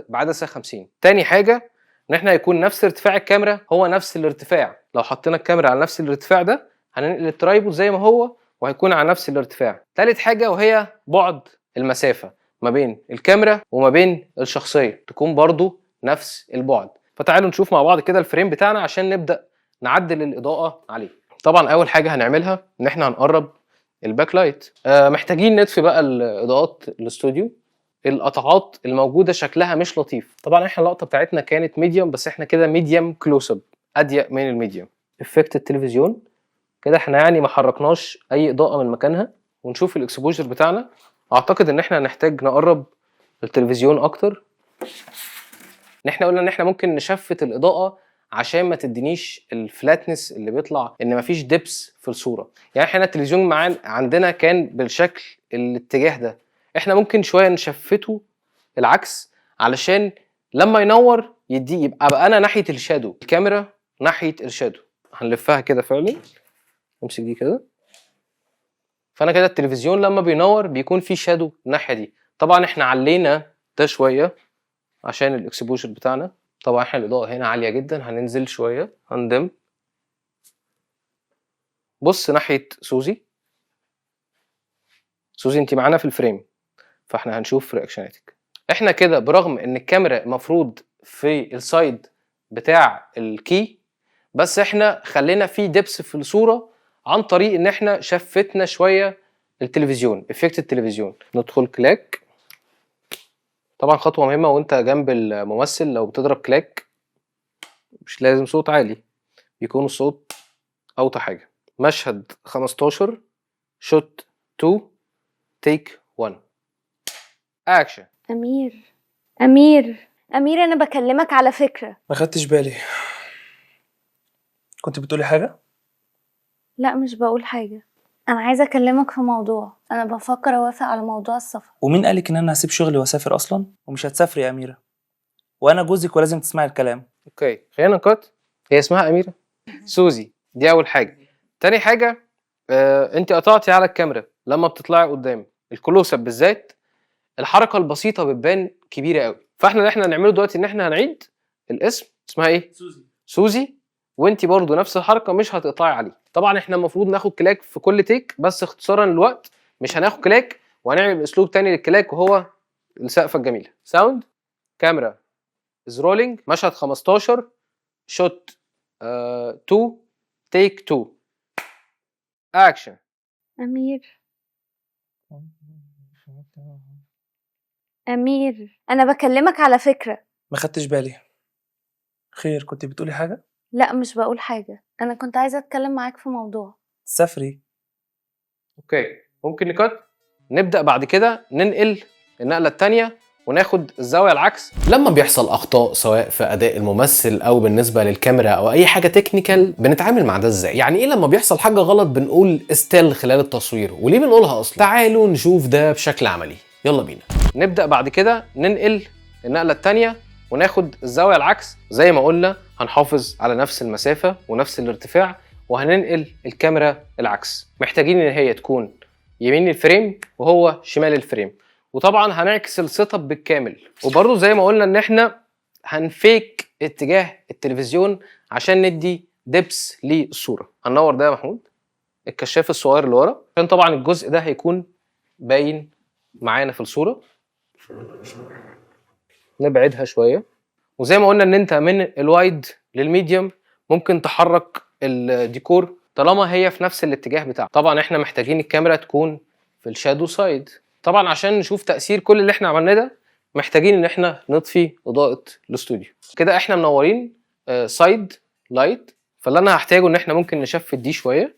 بعدسه 50. تاني حاجه ان احنا يكون نفس ارتفاع الكاميرا هو نفس الارتفاع. لو حطينا الكاميرا على نفس الارتفاع ده هننقل الترايبود زي ما هو وهيكون على نفس الارتفاع. ثالث حاجه وهي بعد المسافه ما بين الكاميرا وما بين الشخصيه تكون برضو نفس البعد. فتعالوا نشوف مع بعض كده الفريم بتاعنا عشان نبدا نعدل الاضاءه عليه. طبعا اول حاجه هنعملها ان احنا هنقرب الباك لايت. محتاجين نطفي بقى الاضاءات الاستوديو. القطعات الموجوده شكلها مش لطيف. طبعا احنا اللقطه بتاعتنا كانت ميديوم، بس احنا كده ميديوم كلوز اب، اضيق من الميديوم. افكت التلفزيون كده احنا يعني ما حركناش اي اضاءه من مكانها. ونشوف الاكسبوجر بتاعنا. اعتقد ان احنا هنحتاج نقرب التلفزيون اكتر. ان احنا قلنا ان احنا ممكن نشفت الاضاءه عشان ما تدينيش الفلاتنس اللي بيطلع، ان مفيش دبس في الصوره. يعني احنا التلفزيون معانا عندنا كان بالشكل الاتجاه ده، احنا ممكن شويه نشفته العكس علشان لما ينور يدي يبقى بقى انا ناحيه الشادو، الكاميرا ناحيه الشادو. هنلفها كده فعلا، امسك دي كده. فانا كده التلفزيون لما بينور بيكون في شادو الناحيه دي. طبعا احنا علينا ده شويه عشان الاكسبوجر بتاعنا. طبعا احنا الاضاءه هنا عاليه جدا، هننزل شويه هندم. بص ناحيه سوزي. سوزي انت معانا في الفريم، فاحنا هنشوف رياكشناتك. احنا كده برغم ان الكاميرا المفروض في السايد بتاع الكي، بس احنا خلينا في دبس في الصوره عن طريق ان احنا شفتنا شويه التلفزيون، افكت التلفزيون. ندخل كلاك. طبعا خطوه مهمه وانت جنب الممثل، لو بتضرب كلاك مش لازم صوت عالي، يكون الصوت اوطى حاجه. مشهد 15 شوت 2 تيك 1 اكشن. امير انا بكلمك على فكره. ما خدتش بالي. كنت بتقولي حاجه؟ لا مش بقول حاجه، انا عايزه اكلمك في موضوع. انا بفكر اوافق على موضوع السفر. ومين قالك ان انا هسيب شغلي واسافر اصلا؟ ومش هتسافري يا اميره، وانا جوزك ولازم تسمعي الكلام. اوكي خلينا نكت. هي اسمها اميره. سوزي دي اول حاجه. تاني حاجه، انت قطعتي على الكاميرا لما بتطلعي قدام الكلوز اب بالذات، الحركه البسيطه بتبان كبيره قوي. فاحنا اللي احنا هنعمله دلوقتي ان احنا هنعيد الاسم. اسمها ايه؟ سوزي. وانت برضو نفس الحركه مش هتقطعي عليه. طبعا احنا المفروض ناخد كلاك في كل تيك، بس اختصارا للوقت مش هناخد كلاك، وهنعمل اسلوب تاني للكلاك وهو السقفه الجميله. ساوند كاميرا از رولينج. مشهد 15 شوت 2 تيك 2 اكشن. امير انا بكلمك على فكره. ما خدتش بالي. خير، كنت بتقولي حاجه؟ لا مش بقول حاجه، انا كنت عايزه اتكلم معاك في موضوع. تسافري. اوكي ممكن نكت. نبدا بعد كده ننقل النقله الثانيه وناخد الزاويه العكس. لما بيحصل اخطاء سواء في اداء الممثل او بالنسبه للكاميرا او اي حاجه تكنيكال، بنتعامل مع ده ازاي؟ يعني ايه لما بيحصل حاجه غلط بنقول استيل خلال التصوير، وليه بنقولها اصلا؟ تعالوا نشوف ده بشكل عملي، يلا بينا. نبدا بعد كده ننقل النقله الثانيه وناخد الزاويه العكس. زي ما قلنا هنحافظ على نفس المسافه ونفس الارتفاع، وهننقل الكاميرا العكس. محتاجين ان هي تكون يمين الفريم وهو شمال الفريم. وطبعا هنعكس السيت اب بالكامل. وبرضه زي ما قلنا ان احنا هنفيك اتجاه التلفزيون عشان ندي دبس للصوره. هننور ده يا محمود، الكشاف الصغير اللي ورا، عشان طبعا الجزء ده هيكون باين معانا في الصوره. نبعدها شويه. وزي ما قلنا ان انت من الوايد للميديوم ممكن تحرك الديكور طالما هي في نفس الاتجاه بتاعه. طبعا احنا محتاجين الكاميرا تكون في الشادو سايد. طبعا عشان نشوف تأثير كل اللي احنا عملناه ده محتاجين ان احنا نطفي اضاءة الاستوديو. كده احنا منورين سايد لايت. فاللي انا هحتاجه ان احنا ممكن نشفت دي شوية.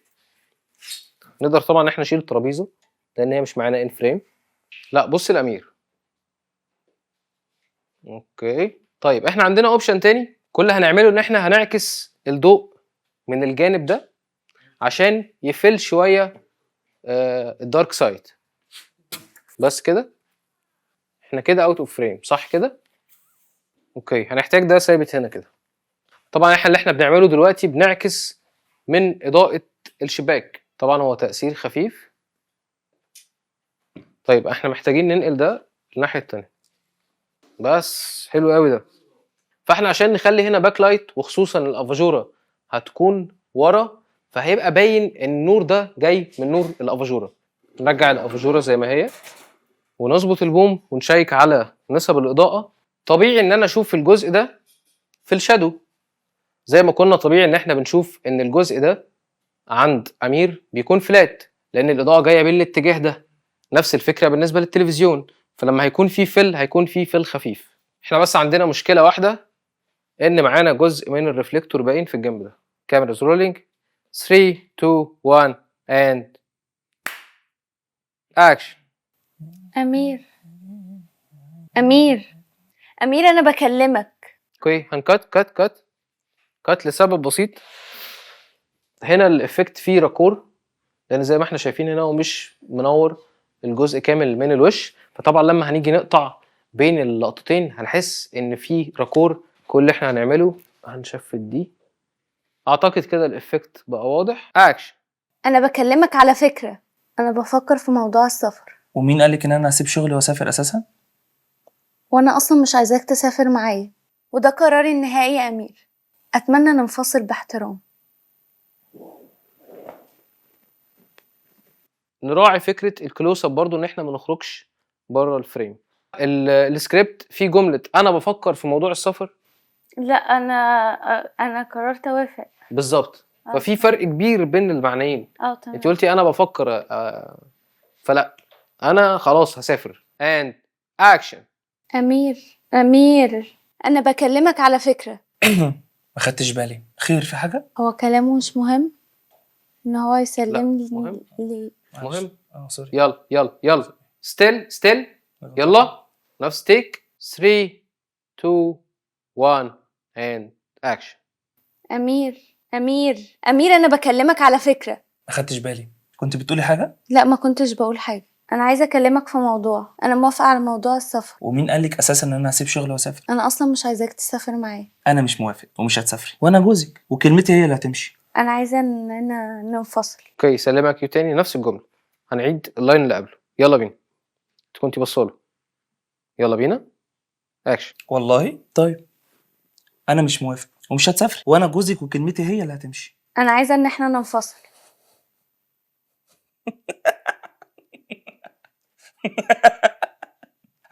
نقدر طبعا ان احنا نشيل الترابيزة لان هي مش معانا ان فريم. لا بص الامير. اوكي طيب احنا عندنا اوبشن تاني. كل اللي هنعمله ان احنا هنعكس الضوء من الجانب ده عشان يفل شوية الدارك سايد. بس كده احنا كده اوت اوف فريم صح كده. اوكي هنحتاج ده ثابت هنا كده. طبعا احنا اللي احنا بنعمله دلوقتي بنعكس من اضاءة الشباك. طبعا هو تأثير خفيف. طيب احنا محتاجين ننقل ده الناحية التانية. بس حلو قوي ده. فاحنا عشان نخلي هنا باك لايت وخصوصا الافاجوره هتكون ورا، فهيبقى باين ان النور ده جاي من نور الافاجوره. نرجع الافاجوره زي ما هي ونظبط البوم ونشيك على نسب الاضاءه. طبيعي ان انا اشوف الجزء ده في الشادو زي ما كنا طبيعي ان احنا بنشوف ان الجزء ده عند امير بيكون فلات. لان الاضاءه جايه بالاتجاه ده. نفس الفكره بالنسبه للتلفزيون، فلما هيكون في فيل هيكون في فيل خفيف. احنا بس عندنا مشكله واحده، ان معانا جزء من الريفليكتور باين في الجنب ده. كاميراز رولينج. 3 2 1 and action. امير امير امير انا بكلمك. اوكي، هنكت كات لسبب بسيط. هنا الافكت فيه راكور، لان زي ما احنا شايفين هنا هو مش منور الجزء كامل من الوش، فطبعا لما هنيجي نقطع بين اللقطتين هنحس ان في راكور. كل اللي احنا هنعمله هنشفت دي. اعتقد كده الافكت بقى واضح. اكشن. انا بكلمك على فكرة، انا بفكر في موضوع السفر، ومين قالك ان انا هسيب شغلي واسافر اساسا؟ وانا اصلا مش عايزاك تسافر معايا، وده قراري النهائي يا امير. اتمنى ننفصل باحترام. نراعي فكره الكلوز اب برضو، ان احنا ما نخرجش بره الفريم. السكريبت فيه جمله انا بفكر في موضوع السفر. لا انا قررت اوافق. بالظبط، ففي فرق كبير بين المعنيين. تمام. انت قلتي انا بفكر فلا، انا خلاص هسافر. and action. امير انا بكلمك على فكرة. ما خدتش بالي، خير في حاجه؟ هو كلامه مش مهم ان هو يسلم لي مهم. لي مهم. سوري. يلا ستيل يلا. نفس تيك. 3 2 1 and action. امير انا بكلمك على فكرة. ما خدتش بالي، كنت بتقولي حاجه؟ لا ما كنتش بقول حاجة، انا عايزة اكلمك في موضوع. انا موافقة على موضوع السفر. ومين قالك اساسا ان انا هسيب شغلي واسافر؟ انا اصلا مش عايزاك تسافر معايا. انا مش موافق ومش هتسافري، وانا جوزك وكلمتي هي اللي هتمشي. انا عايزة اننا ننفصل. اوكي، سلمك يو تاني نفس الجمله. هنعيد اللاين اللي قبله. يلا بينا. انت كنتي بصاله. يلا بينا. اكشن. والله طيب، انا مش موافق ومش هتسافري، وانا جوزك وكلمتي هي اللي هتمشي. انا عايزة ان احنا ننفصل.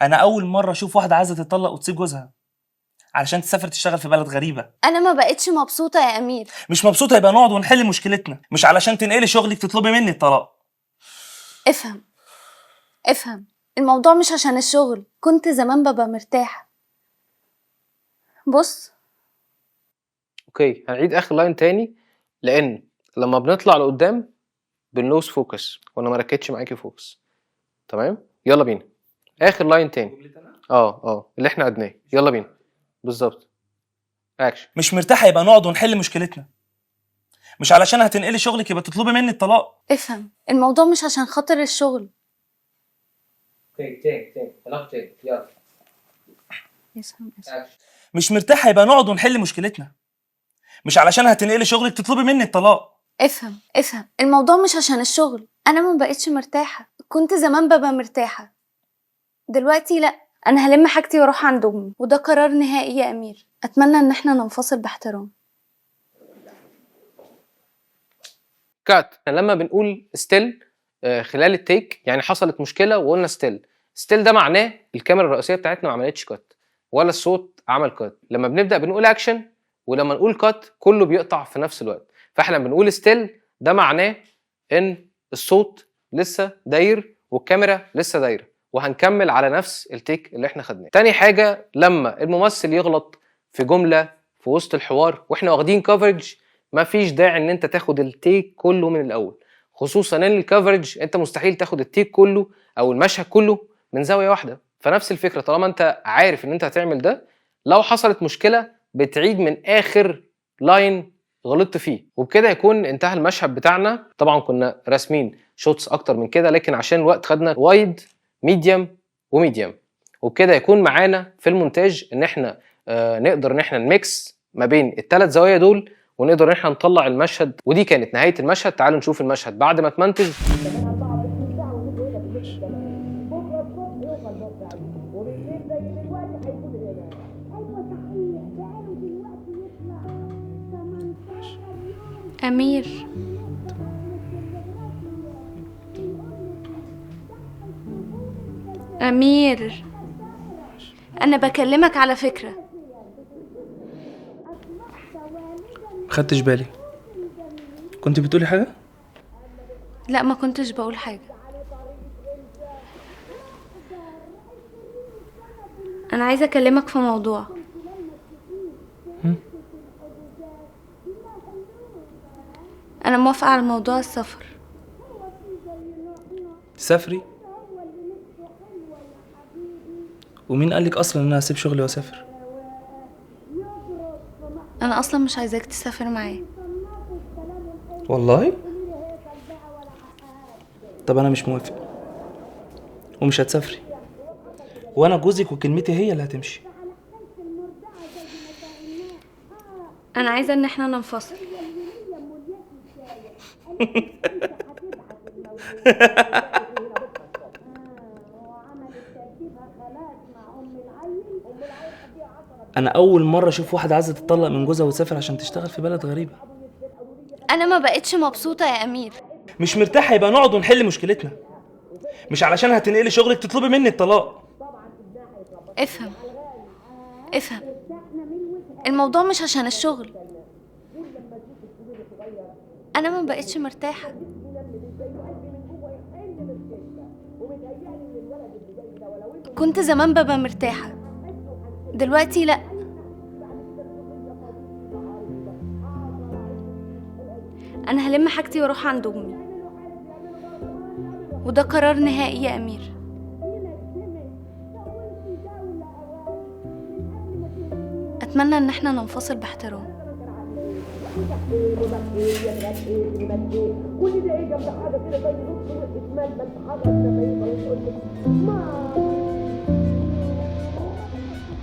انا اول مره اشوف واحده عايزه تتطلق وتسيب جوزها علشان تسافر تشتغل في بلد غريبه. انا ما بقتش مبسوطة يا امير. مش مبسوطه؟ يبقى نقعد ونحل مشكلتنا، مش علشان تنقلي شغلك تطلبي مني الطلاق. افهم الموضوع مش عشان الشغل، كنت زمان ببقى مرتاحة. بص. اوكي، هنعيد اخر لاين تاني، لان لما بنطلع لقدام بنلوس فوكس، وانا ما ركزتش معاكي فوكس. تمام، يلا بينا. اخر لاين تاني. اللي احنا قدناه. يلا بينا. بالظبط. اكشن. مش مرتاحه؟ يبقى نقعد ونحل مشكلتنا، مش علشان هتنقلي شغلك يبقى تطلبي مني الطلاق. افهم الموضوع مش عشان خاطر الشغل. اوكي، تاني يلا. افهم. اكشن. مش مرتاحه؟ يبقى نقعد ونحل مشكلتنا، مش علشان هتنقلي شغلك تطلبي مني الطلاق. افهم الموضوع مش عشان الشغل. انا ما بقتش مرتاحة، كنت زمان ببقى مرتاحة، دلوقتي لا. انا هلم حاجتي واروح عند امي، وده قرار نهائي يا امير. اتمنى ان احنا ننفصل باحترام. كات. لما بنقول ستيل خلال التيك يعني حصلت مشكله وقلنا ستيل ده معناه الكاميرا الرئيسيه بتاعتنا ما عملتش كات ولا الصوت عمل كات. لما بنبدا بنقول اكشن ولما نقول كات كله بيقطع في نفس الوقت. فاحنا بنقول ستيل ده معناه ان الصوت لسه داير والكاميرا لسه دايره، وهنكمل على نفس التيك اللي احنا خدناه. تاني حاجه، لما الممثل يغلط في جمله في وسط الحوار واحنا واخدين كفرج، ما فيش داعي ان انت تاخد التيك كله من الاول، خصوصا ان الكفرج انت مستحيل تاخد التيك كله او المشهد كله من زاويه واحده. فنفس الفكره، طالما انت عارف ان انت هتعمل ده، لو حصلت مشكله بتعيد من اخر لاين غلطت فيه، وبكده يكون انتهى المشهد بتاعنا. طبعا كنا راسمين شوتس اكتر من كده، لكن عشان الوقت خدنا وايد ميديم وميديم، وبكده يكون معانا في المونتاج ان احنا نقدر ان احنا نميكس ما بين الثلاث زوايا دول، ونقدر ان احنا نطلع المشهد. ودي كانت نهايه المشهد. تعالوا نشوف المشهد بعد ما تمنتج. امير انا بكلمك على فكرة. خدتش بالي، كنت بتقولي حاجه؟ لا، ما كنتش بقول حاجة. انا عايزة اكلمك في موضوع. انا موافقة على موضوع السفر. تسافري؟ ومين قالك اصلا ان انا هسيب شغلي واسافر؟ انا اصلا مش عايزاك تسافر معايا. والله؟ طب انا مش موافق ومش هتسافري، وانا جوزك وكلمتي هي اللي هتمشي. انا عايزة ان احنا ننفصل. انا اول مره اشوف واحده عايزه تتطلق من جوزها وتسافر عشان تشتغل في بلد غريبه. انا ما بقتش مبسوطة يا امير. مش مرتاحه؟ يبقى نقعد ونحل مشكلتنا، مش علشان هتنقلي شغلك تطلبي مني الطلاق. افهم افهم، الموضوع مش عشان الشغل. انا ما بقتش مرتاحة. كنت زمان ببقى مرتاحة، دلوقتي لا. انا هلم حاجتي واروح عند امي، وده قرار نهائي يا امير. اتمنى ان احنا ننفصل باحترام.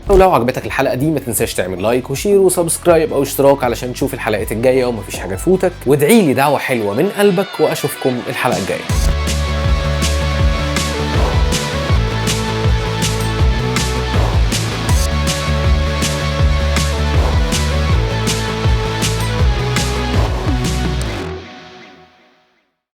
ولو عجبتك الحلقه دي ما تنساش تعمل لايك وشير وسبسكرايب او اشتراك علشان تشوف الحلقات الجايه ومفيش حاجه تفوتك، وادعي لي دعوه حلوه من قلبك، واشوفكم الحلقه الجايه.